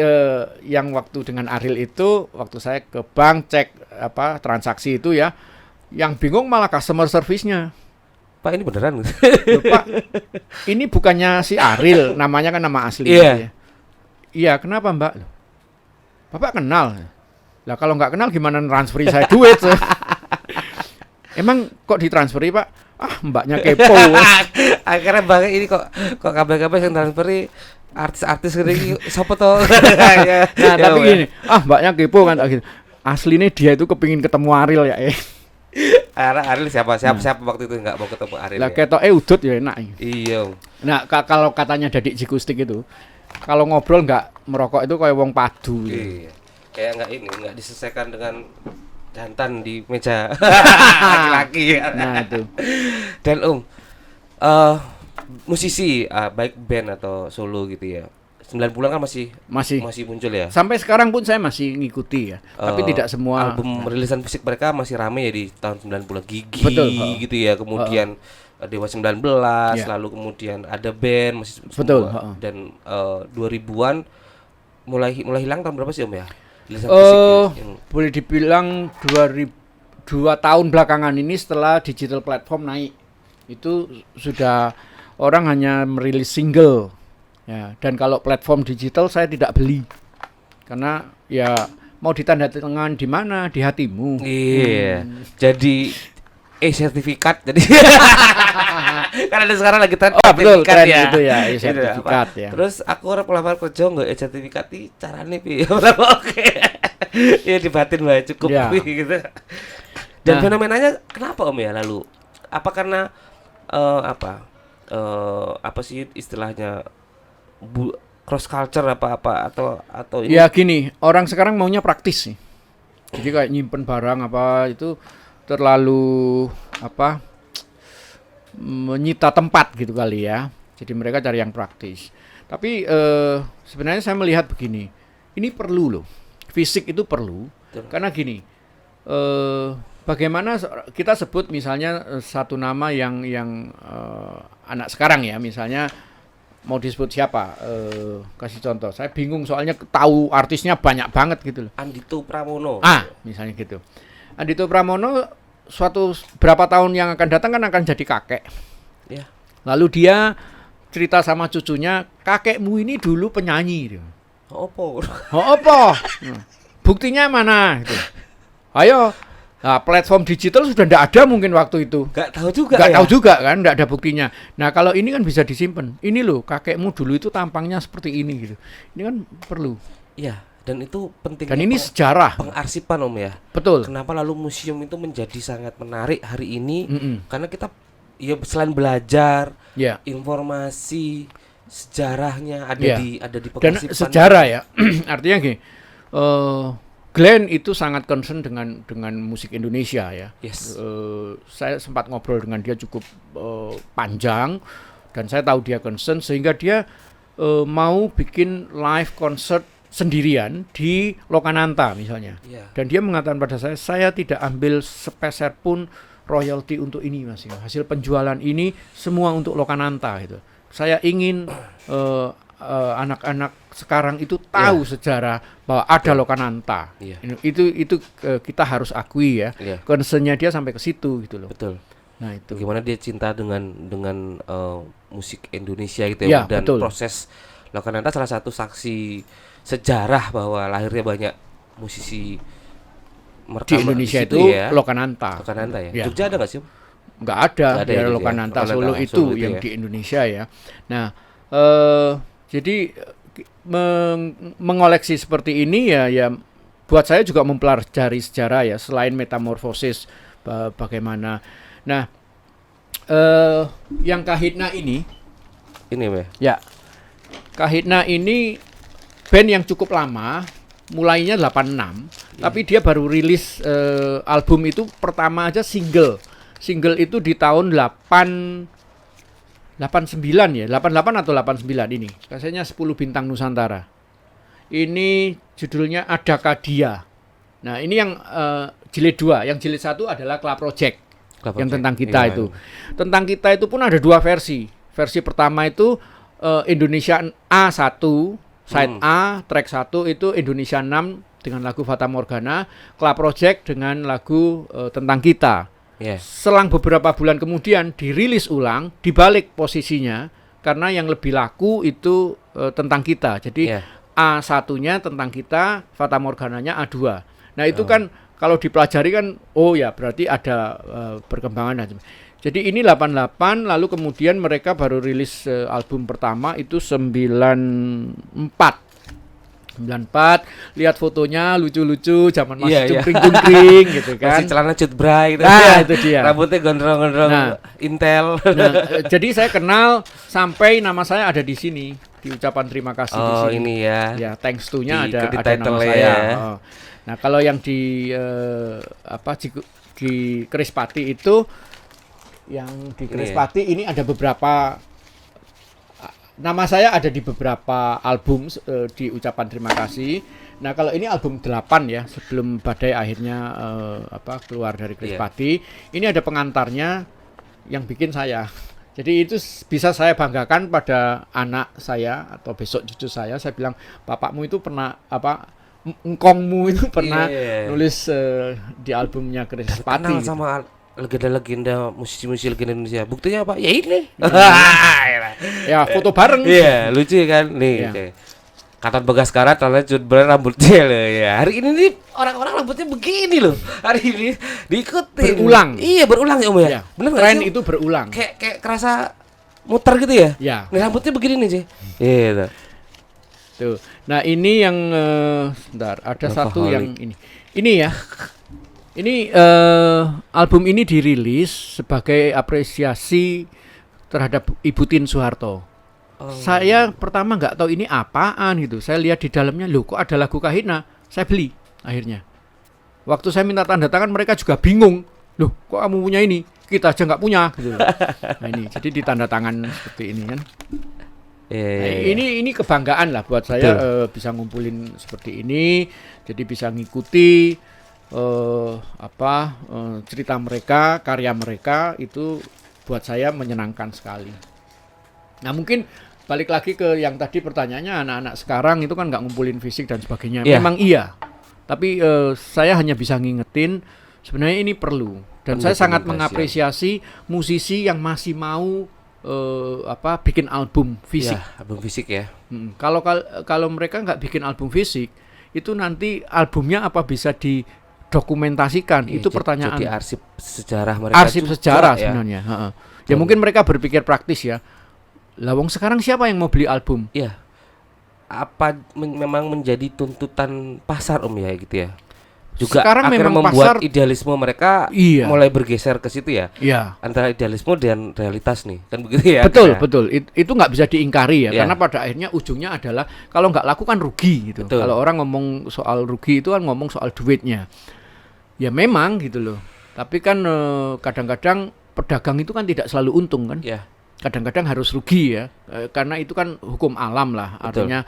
Speaker 2: yang waktu dengan Ariel itu, waktu saya ke bank cek transaksi itu ya, yang bingung malah customer service-nya.
Speaker 1: Pak ini beneran?
Speaker 2: Loh, Pak, ini bukannya si Ariel, namanya kan nama asli.
Speaker 1: Iya.
Speaker 2: Ya. Iya, kenapa Mbak? Loh, Bapak kenal? Lah kalau nggak kenal gimana transferi saya duit? Emang kok ditransferi Pak? Mbaknya kepo.
Speaker 1: Akhirnya bang ini kok kabar-kabar yang transferi artis-artis gini, siapa toh?
Speaker 2: Nah, tapi gini, mbaknya kepo kan gitu. Aslinya dia itu kepingin ketemu Ariel ya.
Speaker 1: Ariel siapa waktu itu nggak mau ketemu Ariel?
Speaker 2: Lah
Speaker 1: Ya?
Speaker 2: ketoke udut ya enak.
Speaker 1: Iya.
Speaker 2: Nah, kalau katanya Dadik Jikustik itu, kalau ngobrol nggak merokok itu kayak wong padu.
Speaker 1: Iya. Kayak nggak diselesaikan dengan jantan di meja laki-laki.
Speaker 2: Nah, itu.
Speaker 1: Dan musisi baik band atau solo gitu ya. 90-an kan masih muncul ya.
Speaker 2: Sampai sekarang pun saya masih ngikuti ya. Tapi tidak semua
Speaker 1: album rilisan fisik mereka masih rame ya di tahun 90 Gigi.
Speaker 2: Betul,
Speaker 1: gitu ya. Kemudian Dewa 19 lalu kemudian ada band masih
Speaker 2: betul,
Speaker 1: semua. Dan 2000-an mulai hilang tahun berapa sih Om ya? Rilisan fisik yang
Speaker 2: boleh dibilang 2 tahun belakangan ini setelah digital platform naik. Itu sudah orang hanya merilis single. Ya, dan kalau platform digital saya tidak beli. Karena ya mau ditanda tangan di mana? Di hatimu.
Speaker 1: Iya. Jadi e-sertifikat jadi kan ada sekarang lagi tren
Speaker 2: betul,
Speaker 1: sertifikat
Speaker 2: tren
Speaker 1: ya.
Speaker 2: itu ya,
Speaker 1: Gitu,
Speaker 2: sertifikat
Speaker 1: apa.
Speaker 2: ya.
Speaker 1: Terus aku orang pelamar kerja nggak e-sertifikat nih caranya pi. Oke. Ya dibatin lah cukup
Speaker 2: Ya.
Speaker 1: gitu. Dan
Speaker 2: Nah.
Speaker 1: fenomenanya kenapa Om ya lalu? Apa karena apa sih istilahnya cross culture apa atau ini?
Speaker 2: Ya gini, orang sekarang maunya praktis sih. Jadi kayak nyimpen barang apa itu terlalu apa menyita tempat gitu kali ya. Jadi mereka cari yang praktis. Tapi sebenarnya saya melihat begini, ini perlu loh. Fisik itu perlu.
Speaker 1: Betul.
Speaker 2: Karena gini, bagaimana kita sebut misalnya satu nama yang anak sekarang ya, misalnya mau disebut siapa? Kasih contoh. Saya bingung soalnya tahu artisnya banyak banget gitu loh.
Speaker 1: Andito Pramono.
Speaker 2: Misalnya gitu. Andito Pramono suatu berapa tahun yang akan datang kan akan jadi kakek.
Speaker 1: Ya.
Speaker 2: Lalu dia cerita sama cucunya, kakekmu ini dulu penyanyi.
Speaker 1: Opo.
Speaker 2: Oh apa? Buktinya mana? Gitu. Ayo. Nah, platform digital sudah tidak ada mungkin waktu itu.
Speaker 1: Gak tahu juga.
Speaker 2: Nggak
Speaker 1: ya?
Speaker 2: tahu juga kan, nggak ada buktinya. Nah kalau ini kan bisa disimpan. Ini loh kakekmu dulu itu tampangnya seperti ini gitu. Ini kan perlu.
Speaker 1: Iya, dan itu penting.
Speaker 2: Dan ini sejarah.
Speaker 1: Pengarsipan Om ya.
Speaker 2: Betul.
Speaker 1: Kenapa lalu museum itu menjadi sangat menarik hari ini?
Speaker 2: Mm-mm.
Speaker 1: Karena kita ya selain belajar,
Speaker 2: Ya.
Speaker 1: informasi, sejarahnya ada
Speaker 2: Ya.
Speaker 1: di
Speaker 2: Dan
Speaker 1: pengarsipan.
Speaker 2: sejarah ya. Artinya gini. Glenn itu sangat concern dengan musik Indonesia ya.
Speaker 1: Yes.
Speaker 2: Saya sempat ngobrol dengan dia cukup panjang dan saya tahu dia concern sehingga dia mau bikin live concert sendirian di Lokananta misalnya.
Speaker 1: Iya.
Speaker 2: Dan dia mengatakan pada saya tidak ambil sepeser pun royalti untuk ini Mas. Hasil penjualan ini semua untuk Lokananta gitu. Saya ingin anak-anak sekarang itu tahu sejarah bahwa ada Lokananta.
Speaker 1: Iya.
Speaker 2: Itu kita harus akui ya.
Speaker 1: Iya.
Speaker 2: Concernnya dia sampai ke situ gitu loh.
Speaker 1: Betul.
Speaker 2: Nah itu.
Speaker 1: Bagaimana dia cinta dengan musik Indonesia gitu
Speaker 2: Ya,
Speaker 1: ya, dan
Speaker 2: betul.
Speaker 1: proses Lokananta salah satu saksi sejarah bahwa lahirnya banyak musisi
Speaker 2: Di Indonesia
Speaker 1: situ
Speaker 2: itu
Speaker 1: ya.
Speaker 2: Lokananta.
Speaker 1: Lokananta ya.
Speaker 2: Ya.
Speaker 1: Jogja ada nggak sih?
Speaker 2: Nggak ada,
Speaker 1: Nggak ada
Speaker 2: daerah
Speaker 1: gitu ya.
Speaker 2: Lokananta,
Speaker 1: Lokananta,
Speaker 2: Solo
Speaker 1: Solo
Speaker 2: itu
Speaker 1: itu
Speaker 2: yang
Speaker 1: ya.
Speaker 2: di Indonesia ya. Nah, jadi mengoleksi seperti ini ya buat saya juga mempelajari sejarah ya, selain metamorfosis bagaimana. Nah, yang Kahitna ini
Speaker 1: Ini
Speaker 2: ya, Kahitna ini band yang cukup lama, mulainya 86, tapi dia baru rilis album itu pertama aja single. Single itu di tahun 89 ya, 88 atau 89 ini. Rasanya 10 Bintang Nusantara. Ini judulnya Adakah Dia. Nah, ini yang jilid 2, yang jilid 1 adalah Club Project. Yang tentang kita
Speaker 1: Iya,
Speaker 2: itu. Tentang kita itu pun ada dua versi. Versi pertama itu Indonesia A1, side A, track 1 itu Indonesia 6 dengan lagu Fata Morgana, Club Project dengan lagu tentang kita.
Speaker 1: Yes.
Speaker 2: Selang beberapa bulan kemudian dirilis ulang, dibalik posisinya karena yang lebih laku itu tentang kita. Jadi
Speaker 1: Yeah.
Speaker 2: A1-nya tentang kita, Fata Morgananya A2. Nah, itu kan kalau dipelajari kan oh ya berarti ada perkembangan. Jadi ini 88, lalu kemudian mereka baru rilis album pertama itu 94. 94, lihat fotonya lucu-lucu, zaman masih cungkring-cungkring gitu kan.
Speaker 1: Masih celana cut bray gitu.
Speaker 2: Nah, itu dia.
Speaker 1: Rambutnya gondrong-gondrong Intel.
Speaker 2: Nah, jadi saya kenal sampai nama saya ada di sini, di ucapan terima kasih di sini.
Speaker 1: Ini ya.
Speaker 2: Ya, thanks to-nya
Speaker 1: Di
Speaker 2: ada nama
Speaker 1: title
Speaker 2: saya.
Speaker 1: ya.
Speaker 2: Nah, kalau yang di di Krispati itu yang di Krispati ini ada beberapa nama saya ada di beberapa album di ucapan terima kasih. Nah, kalau ini album 8 ya, sebelum Badai akhirnya keluar dari Krispati. Ini ada pengantarnya yang bikin saya. Jadi itu bisa saya banggakan pada anak saya atau besok cucu saya bilang, "Bapakmu itu pernah engkongmu itu pernah nulis di albumnya Krispati."
Speaker 1: Kenal sama legenda-legenda musisi-musisi legenda Indonesia. Buktinya apa? Ya ini.
Speaker 2: Ya, foto bareng.
Speaker 1: Iya, lucu kan? Nih.
Speaker 2: Ya.
Speaker 1: Okay. Katon Bagaskara celana Cutbray rambut gel ya. Hari ini nih orang-orang rambutnya begini loh. Hari ini diikuti.
Speaker 2: Berulang.
Speaker 1: Iya, berulang ya Om ya.
Speaker 2: Ya.
Speaker 1: Bener nggak
Speaker 2: Tren
Speaker 1: sih?
Speaker 2: itu berulang.
Speaker 1: Kayak kerasa muter gitu ya.
Speaker 2: Ya.
Speaker 1: Nih rambutnya begini nih, Ci. Iya.
Speaker 2: Tuh. Nah, ini yang sebentar, ada satu
Speaker 1: Alkoholik.
Speaker 2: yang ini. Ini ya. Ini album ini dirilis sebagai apresiasi terhadap Ibu Tien Soeharto. Saya pertama nggak tahu ini apaan gitu. Saya lihat di dalamnya, loh kok ada lagu Kahitna. Saya beli akhirnya. Waktu saya minta tanda tangan mereka juga bingung. Loh kok kamu punya ini? Kita aja nggak punya gitu. Nah ini, jadi ditanda tangan seperti ini kan. Nah, ini kebanggaan lah buat saya bisa ngumpulin seperti ini. Jadi bisa ngikuti cerita mereka, karya mereka itu buat saya menyenangkan sekali. Nah mungkin balik lagi ke yang tadi pertanyaannya, anak-anak sekarang itu kan nggak ngumpulin fisik dan sebagainya. Memang iya, tapi saya hanya bisa ngingetin sebenarnya ini perlu, dan saya sangat mengapresiasi musisi yang masih mau bikin album fisik.
Speaker 1: Ya, album fisik ya.
Speaker 2: Kalau mereka nggak bikin album fisik, itu nanti albumnya apa bisa didokumentasikan? Itu pertanyaan.
Speaker 1: Jadi arsip sejarah mereka.
Speaker 2: Arsip sejarah sebenarnya. Ya mungkin mereka berpikir praktis ya. Lawang sekarang siapa yang mau beli album?
Speaker 1: Iya. Apa memang menjadi tuntutan pasar Om ya gitu ya? Juga
Speaker 2: sekarang
Speaker 1: akhirnya
Speaker 2: memang
Speaker 1: membuat
Speaker 2: pasar,
Speaker 1: idealisme mereka mulai bergeser ke situ ya.
Speaker 2: Iya.
Speaker 1: Antara idealisme dan realitas nih, kan begitu ya?
Speaker 2: Betul, betul. Itu nggak bisa diingkari ya,
Speaker 1: Iya.
Speaker 2: karena pada akhirnya ujungnya adalah kalau nggak laku kan rugi gitu.
Speaker 1: Betul.
Speaker 2: Kalau orang ngomong soal rugi itu kan ngomong soal duitnya. Ya memang gitu loh. Tapi kan kadang-kadang pedagang itu kan tidak selalu untung kan.
Speaker 1: Iya.
Speaker 2: Kadang-kadang harus rugi ya, karena itu kan hukum alam lah.
Speaker 1: Betul.
Speaker 2: Artinya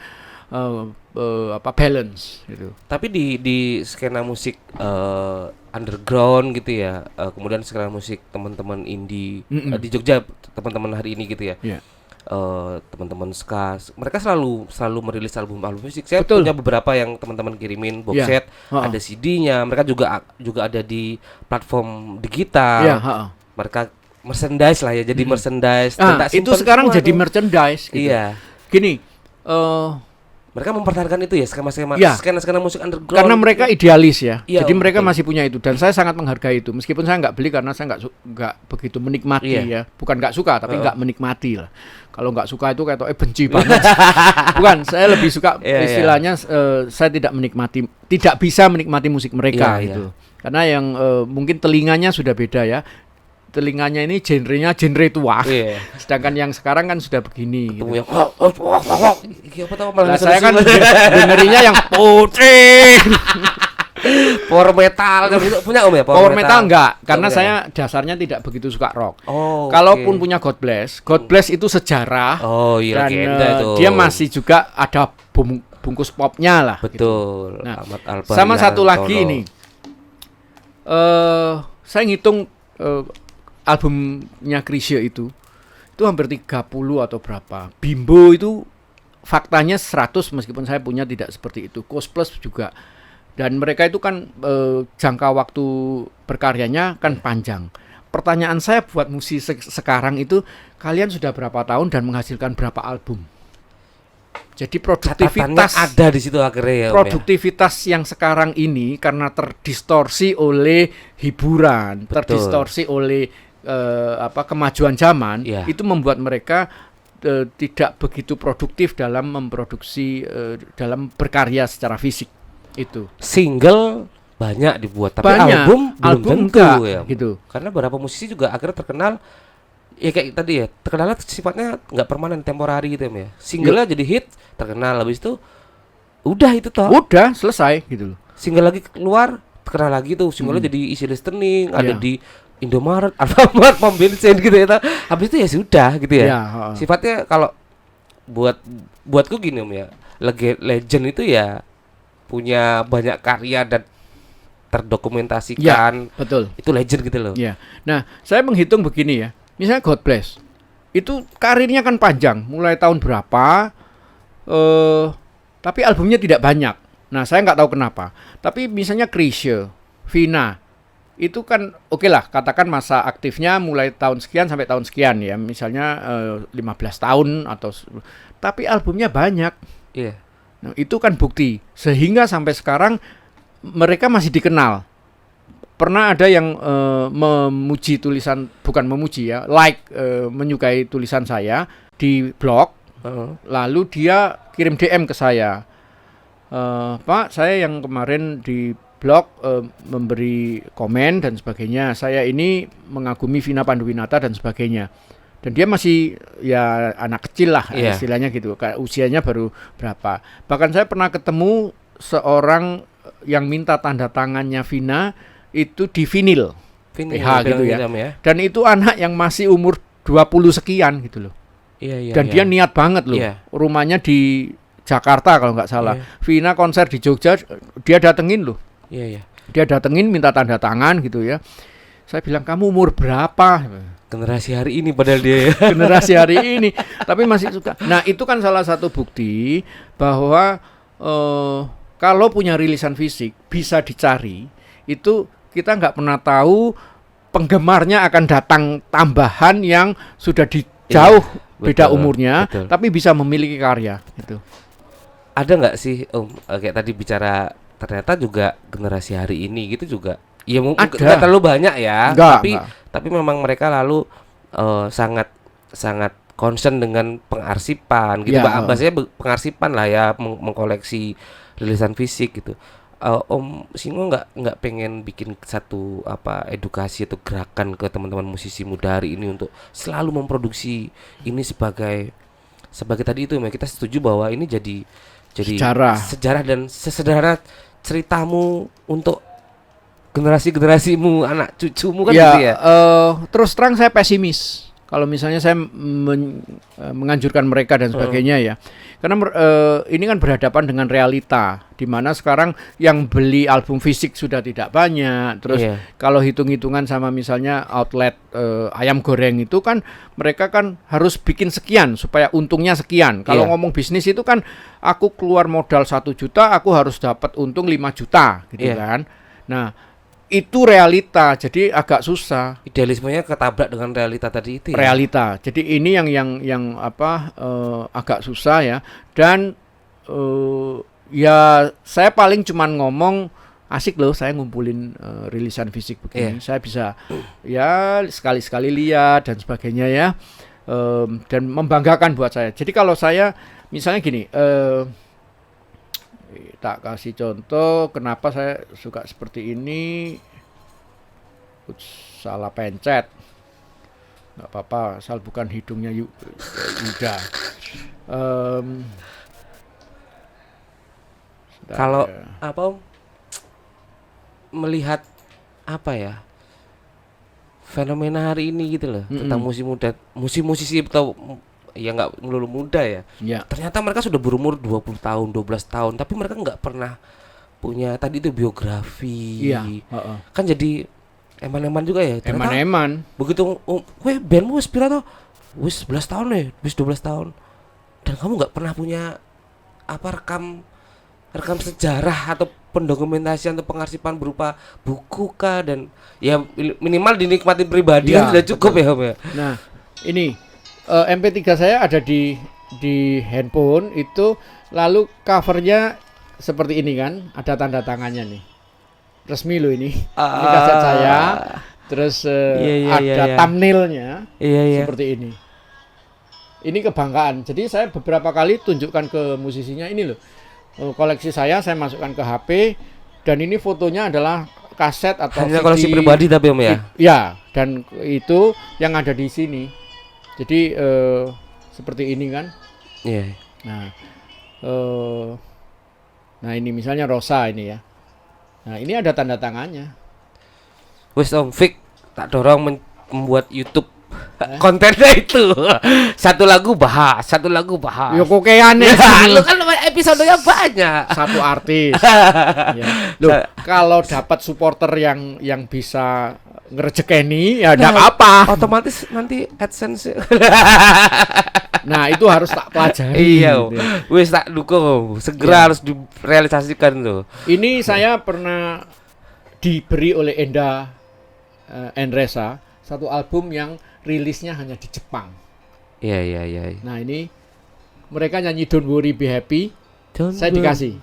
Speaker 2: balance gitu.
Speaker 1: Tapi di skena musik underground gitu ya, kemudian skena musik teman-teman indie di Jogja, teman-teman hari ini gitu ya.
Speaker 2: Yeah.
Speaker 1: Teman-teman ska, mereka selalu merilis album musik. Saya
Speaker 2: Betul.
Speaker 1: punya beberapa yang teman-teman kirimin box
Speaker 2: Yeah.
Speaker 1: set, ada CD-nya. Mereka juga ada di platform digital.
Speaker 2: Yeah,
Speaker 1: Mereka merchandise lah ya, jadi merchandise.
Speaker 2: Itu sekarang jadi merchandise gitu.
Speaker 1: Iya.
Speaker 2: Gini,
Speaker 1: Mereka mempertahankan itu ya, skema-skema musik underground.
Speaker 2: karena mereka idealis ya.
Speaker 1: Iya,
Speaker 2: Jadi mereka
Speaker 1: betul.
Speaker 2: masih punya itu, dan saya sangat menghargai itu. Meskipun saya nggak beli karena saya nggak begitu menikmati ya. Bukan nggak suka, tapi nggak menikmati lah. Kalau nggak suka itu kayak benci banget. Bukan, saya lebih suka istilahnya saya tidak bisa menikmati musik mereka gitu. Karena yang mungkin telinganya sudah beda ya. Telinganya ini genre tua. Sedangkan yang sekarang kan sudah begini gitu.
Speaker 1: yang
Speaker 2: Nah, saya kan dengerinnya yang putih.
Speaker 1: power metal gitu punya Om ya?
Speaker 2: Power metal enggak, karena saya dasarnya tidak begitu suka rock. Kalaupun punya God Bless itu sejarah.
Speaker 1: Iya,
Speaker 2: dan
Speaker 1: legenda itu.
Speaker 2: dia masih juga ada bungkus popnya lah.
Speaker 1: Betul.
Speaker 2: Gitu. Nah,
Speaker 1: Ahmad Albar
Speaker 2: sama satu
Speaker 1: Yantono.
Speaker 2: lagi ini, saya ngitung albumnya Chrisye itu hampir 30 atau berapa. Bimbo itu faktanya 100, meskipun saya punya tidak seperti itu. Coast Plus juga. Dan mereka itu kan jangka waktu berkaryanya kan panjang. Pertanyaan saya buat musisi sekarang itu, kalian sudah berapa tahun dan menghasilkan berapa album? Jadi produktivitas
Speaker 1: ada di situ akhirnya ya.
Speaker 2: Produktivitas yang sekarang ini karena terdistorsi oleh hiburan, terdistorsi oleh kemajuan zaman, itu membuat mereka tidak begitu produktif dalam memproduksi, dalam berkarya secara fisik. Itu
Speaker 1: single banyak dibuat, tapi album belum tentu
Speaker 2: enggak,
Speaker 1: ya.
Speaker 2: Gitu.
Speaker 1: Karena beberapa musisi juga akhirnya terkenal ya kayak tadi ya, terkenalnya sifatnya nggak permanen, temporari gitu ya. Singlenya jadi hit, terkenal, habis itu udah itu toh.
Speaker 2: Udah selesai gitu loh.
Speaker 1: Single lagi keluar, terkenal lagi tuh. Singlenya jadi isi listening, ada di Indomaret, Alfamart, pom bensin gitu ya. Habis itu ya sudah gitu ya. Sifatnya kalau buatku gini Om ya. Legend itu ya punya banyak karya dan terdokumentasikan.
Speaker 2: Ya, betul.
Speaker 1: Itu legend gitu loh.
Speaker 2: Ya. Nah, saya menghitung begini ya. Misalnya God Bless. Itu karirnya kan panjang, mulai tahun berapa? Tapi albumnya tidak banyak. Nah, saya nggak tahu kenapa. Tapi misalnya Chrisye, Vina, itu kan oke lah, katakan masa aktifnya mulai tahun sekian sampai tahun sekian ya, misalnya 15 tahun atau, tapi albumnya banyak.
Speaker 1: Iya.
Speaker 2: Nah, itu kan bukti. Sehingga sampai sekarang mereka masih dikenal. Pernah ada yang memuji tulisan, bukan memuji ya, menyukai tulisan saya di blog. Lalu dia kirim DM ke saya. Pak, saya yang kemarin di blog memberi komen dan sebagainya. Saya ini mengagumi Vina Panduwinata dan sebagainya. Dan dia masih ya anak kecil lah istilahnya gitu. Usianya baru berapa. Bahkan saya pernah ketemu seorang yang minta tanda tangannya Vina itu di vinil PH gitu ya. Dan itu anak yang masih umur 20 sekian gitu loh. Dan dia niat banget loh. Rumahnya di Jakarta kalau nggak salah. Vina konser di Jogja, dia datengin loh. Dia datengin minta tanda tangan gitu ya. Saya bilang, kamu umur berapa?
Speaker 1: Generasi hari ini padahal dia ya.
Speaker 2: Generasi hari ini, tapi masih suka. Nah itu kan salah satu bukti bahwa kalau punya rilisan fisik bisa dicari. Itu kita nggak pernah tahu penggemarnya akan datang tambahan yang sudah jauh beda umurnya, tapi bisa memiliki karya gitu.
Speaker 1: Ada nggak sih kayak tadi bicara ternyata juga generasi hari ini gitu juga ya mungkin nggak terlalu banyak ya, tapi memang mereka lalu sangat concern dengan pengarsipan gitu, bahasanya pengarsipan lah ya, mengkoleksi rilisan fisik gitu. Om Singo nggak pengen bikin satu edukasi atau gerakan ke teman-teman musisi muda hari ini untuk selalu memproduksi ini sebagai tadi itu, kita setuju bahwa ini jadi sejarah dan sesederhana ceritamu untuk generasimu, anak cucumu kan gitu ya.
Speaker 2: Terus terang saya pesimis kalau misalnya saya menganjurkan mereka dan sebagainya ya. Karena ini kan berhadapan dengan realita, di mana sekarang yang beli album fisik sudah tidak banyak. Terus kalau hitung-hitungan sama misalnya outlet ayam goreng itu kan mereka kan harus bikin sekian supaya untungnya sekian. Kalau ngomong bisnis itu kan aku keluar modal 1 juta, aku harus dapat untung 5 juta gitu kan. Nah, itu realita, jadi agak susah.
Speaker 1: Idealismenya ketabrak dengan realita tadi itu.
Speaker 2: Realita. Jadi ini yang agak susah ya. Dan ya saya paling cuman ngomong asik loh, saya ngumpulin rilisan fisik begini. Saya bisa ya sekali-sekali lihat dan sebagainya ya. Dan membanggakan buat saya. Jadi kalau saya misalnya gini, tak kasih contoh kenapa saya suka seperti ini. Salah pencet, nggak apa-apa, asal bukan hidungnya Yuda.
Speaker 1: Kalau melihat fenomena hari ini gitu loh, tentang musisi atau ya nggak melulu muda ya. Ternyata mereka sudah berumur 20 tahun, 12 tahun, tapi mereka nggak pernah punya tadi itu biografi. Kan jadi eman-eman juga ya.
Speaker 2: Eman-eman.
Speaker 1: Begitu bandmu wis pira to? Wis 11 tahun ya, wis 12 tahun. Dan kamu nggak pernah punya rekam sejarah atau pendokumentasian atau pengarsipan berupa buku kah, dan ya minimal dinikmatin pribadi kan sudah cukup ya Om ya.
Speaker 2: Nah, ini MP3 saya ada di handphone itu, lalu covernya seperti ini kan, ada tanda tangannya nih, resmi loh ini kaset saya, terus ada thumbnailnya seperti ini. Ini kebanggaan. Jadi saya beberapa kali tunjukkan ke musisinya, ini loh koleksi saya masukkan ke HP, dan ini fotonya adalah kaset atau
Speaker 1: hanya koleksi pribadi tapi Om ya.
Speaker 2: Ya, dan itu yang ada di sini. Jadi seperti ini kan. Nah ini misalnya Rosa ini ya. Nah ini ada tanda tangannya.
Speaker 1: Wes Om Fik tak dorong membuat YouTube kontennya itu. Satu lagu bahas.
Speaker 2: Yo kokean ya.
Speaker 1: Lu kan episodenya banyak.
Speaker 2: Satu artis. Loh, kalau dapat supporter yang bisa ngerejekeni ya enggak apa-apa.
Speaker 1: Otomatis nanti AdSense.
Speaker 2: Nah, itu harus tak pelajari.
Speaker 1: Iya, gitu. Wis tak dukung. Segera harus direalisasikan tuh. Ini
Speaker 2: saya pernah diberi oleh Enda Endresa satu album yang rilisnya hanya di Jepang.
Speaker 1: Iya.
Speaker 2: Nah, ini mereka nyanyi Don't Worry Be Happy. Saya dikasih.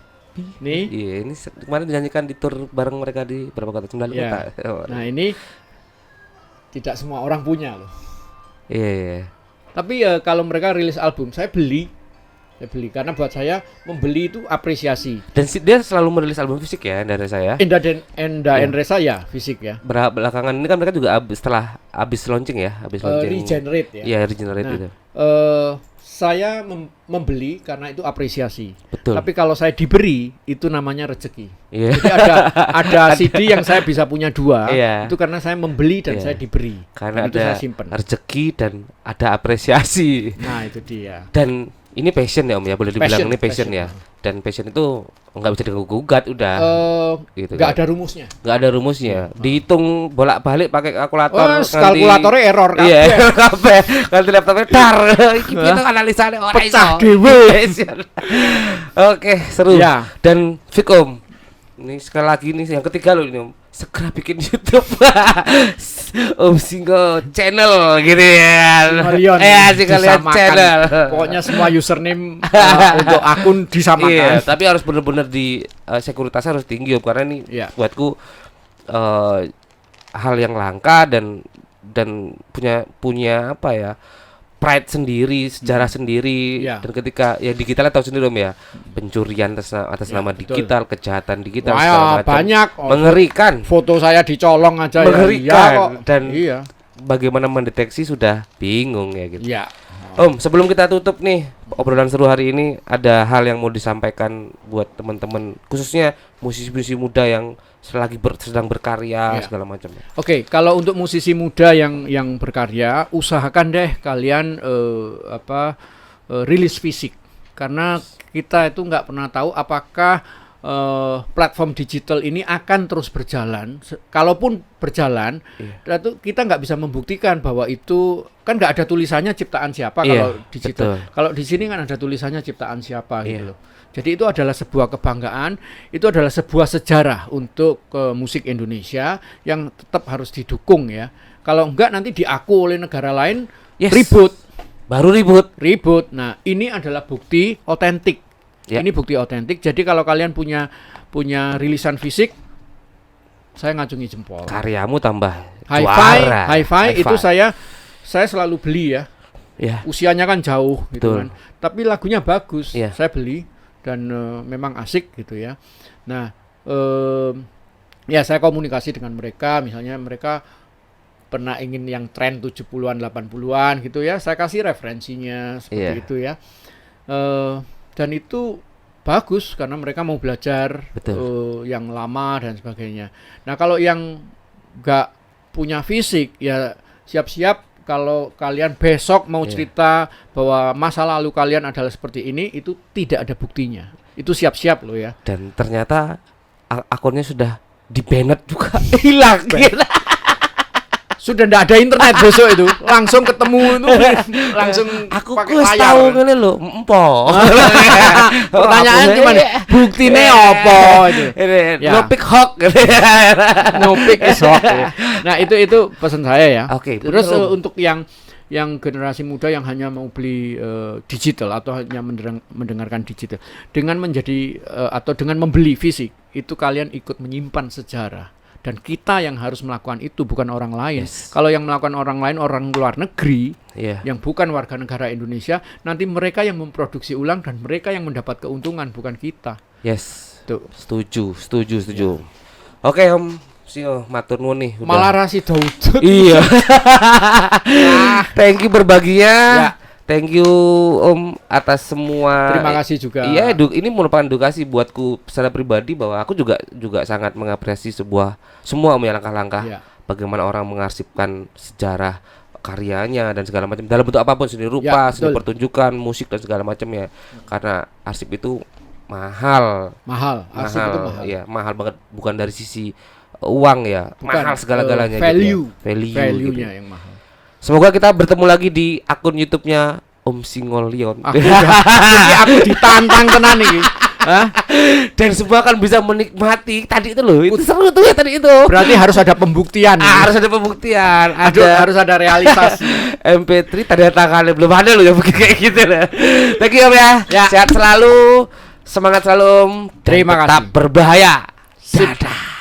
Speaker 2: Nih.
Speaker 1: Iya, ini kemarin dinyanyikan di tour bareng mereka di berapa kota? 9 kota. Oh.
Speaker 2: Nah, ini tidak semua orang punya loh.
Speaker 1: Iya.
Speaker 2: Tapi ya kalau mereka rilis album, saya beli karena buat saya membeli itu apresiasi.
Speaker 1: Dan dia selalu merilis album fisik ya dari saya.
Speaker 2: Enda Endresa ya fisik ya.
Speaker 1: Belakangan ini kan mereka juga setelah habis launching.
Speaker 2: Regenerate ya.
Speaker 1: Iya, Regenerate gitu.
Speaker 2: Saya membeli karena itu apresiasi.
Speaker 1: Betul.
Speaker 2: Tapi kalau saya diberi itu namanya rezeki.
Speaker 1: Iya.
Speaker 2: Jadi ada CD yang saya bisa punya 2.
Speaker 1: Iya.
Speaker 2: Itu karena saya membeli dan saya diberi.
Speaker 1: Karena
Speaker 2: dan itu
Speaker 1: ada
Speaker 2: saya simpen.
Speaker 1: rezeki dan ada apresiasi.
Speaker 2: Nah, itu dia.
Speaker 1: Dan ini passion ya Om ya, boleh dibilang ini passion ya. Dan passion itu nggak bisa diganggu-gugat udah.
Speaker 2: Gitu nggak ada rumusnya.
Speaker 1: Nggak ada rumusnya. Dihitung bolak-balik pakai kalkulator.
Speaker 2: Kalkulatornya error kan.
Speaker 1: Iya, kabeh. Ganti laptopnya dar. Iki piye analisane ora iso.
Speaker 2: Pecah dhewe.
Speaker 1: Oke, seru.
Speaker 2: Ya.
Speaker 1: Dan Fik Om. Ini sekali lagi nih yang ketiga loh ini Om. Segera bikin YouTube. Om Singo channel gitu ya. Sekalian channel.
Speaker 2: Pokoknya semua username untuk akun disamakan.
Speaker 1: Iya, tapi harus benar-benar di sekuritasnya harus tinggi Om, karena ini buatku hal yang langka dan punya apa ya? Pride sendiri, sejarah sendiri, dan ketika ya digitalnya tahu sendiri Om ya, pencurian atas nama digital, kejahatan digital segala macam.
Speaker 2: Banyak
Speaker 1: mengerikan.
Speaker 2: Foto saya dicolong aja
Speaker 1: mengerikan dan bagaimana mendeteksi sudah bingung ya gitu.
Speaker 2: Iya.
Speaker 1: Om, sebelum kita tutup nih obrolan seru hari ini, ada hal yang mau disampaikan buat teman-teman khususnya musisi-musisi muda yang sedang berkarya segala macam.
Speaker 2: Oke, kalau untuk musisi muda yang berkarya, usahakan deh kalian rilis fisik, karena kita itu nggak pernah tahu apakah platform digital ini akan terus berjalan. Kalaupun berjalan, itu kita nggak bisa membuktikan bahwa itu kan nggak ada tulisannya ciptaan siapa kalau digital. Betul. Kalau di sini kan ada tulisannya ciptaan siapa gitu loh. Jadi itu adalah sebuah kebanggaan, itu adalah sebuah sejarah untuk musik Indonesia yang tetap harus didukung ya. Kalau enggak nanti diaku oleh negara lain, ribut.
Speaker 1: Baru ribut.
Speaker 2: Nah, ini adalah bukti otentik. Ini bukti otentik. Jadi kalau kalian punya rilisan fisik, saya ngacungi jempol.
Speaker 1: Karyamu tambah
Speaker 2: Hi-Fi itu saya selalu beli ya. Usianya kan jauh gitu kan. Tapi lagunya bagus. Saya beli. Dan memang asik gitu ya. Nah, saya komunikasi dengan mereka, misalnya mereka pernah ingin yang tren 70-an 80-an gitu ya, saya kasih referensinya seperti itu ya. Dan itu bagus karena mereka mau belajar yang lama dan sebagainya. Nah, kalau yang nggak punya fisik ya siap-siap. Kalau kalian besok mau cerita bahwa masa lalu kalian adalah seperti ini, itu tidak ada buktinya. Itu siap-siap loh ya.
Speaker 1: Dan ternyata akunnya sudah di-banned juga, hilang.
Speaker 2: Sudah ndak ada internet besok itu, langsung ketemu itu, langsung
Speaker 1: aku tahu ngene lho, empo.
Speaker 2: Pertanyaannya cuma buktine apa itu?
Speaker 1: No pick hook.
Speaker 2: No pick is hook. Nah, itu pesan saya ya.
Speaker 1: Oke,
Speaker 2: terus untuk yang generasi muda yang hanya mau beli digital atau hanya mendengarkan digital, dengan menjadi atau dengan membeli fisik, itu kalian ikut menyimpan sejarah. Dan kita yang harus melakukan itu, bukan orang lain. Kalau yang melakukan orang lain, orang luar negeri yang bukan warga negara Indonesia, nanti mereka yang memproduksi ulang dan mereka yang mendapat keuntungan, bukan kita.
Speaker 1: Tuh. Setuju. Oke Om Singo, matur nuwun nih.
Speaker 2: Malah rasi Daud.
Speaker 1: Iya. Thank you berbaginya. Thank you Om atas semua.
Speaker 2: Terima kasih juga.
Speaker 1: Iya, ini merupakan edukasi buatku secara pribadi bahwa aku juga sangat mengapresiasi semua Om ya langkah-langkah bagaimana orang mengarsipkan sejarah karyanya dan segala macam dalam bentuk apapun, seni rupa, seni pertunjukan, musik dan segala macamnya. Karena arsip itu mahal.
Speaker 2: Arsip itu mahal.
Speaker 1: Iya, mahal banget, bukan dari sisi uang ya. Bukan, mahal segala-galanya
Speaker 2: value.
Speaker 1: Gitu ya.
Speaker 2: Value-nya
Speaker 1: gitu.
Speaker 2: yang mahal.
Speaker 1: Semoga kita bertemu lagi di akun YouTube-nya Om Singo Leon.
Speaker 2: Aku ditantang tenan iki.
Speaker 1: Dan semua akan bisa menikmati tadi itu loh. Itu seru tuh ya tadi itu.
Speaker 2: Berarti harus ada pembuktian.
Speaker 1: Harus ada pembuktian.
Speaker 2: Harus ada realisasi.
Speaker 1: MP3 tanda tangannya belum ada loh yang kayak gitu loh. Thank you Om ya. Sehat selalu. Semangat selalu, dan
Speaker 2: Terima
Speaker 1: tetap
Speaker 2: kasih.
Speaker 1: berbahaya.
Speaker 2: Sip.
Speaker 1: Dadah.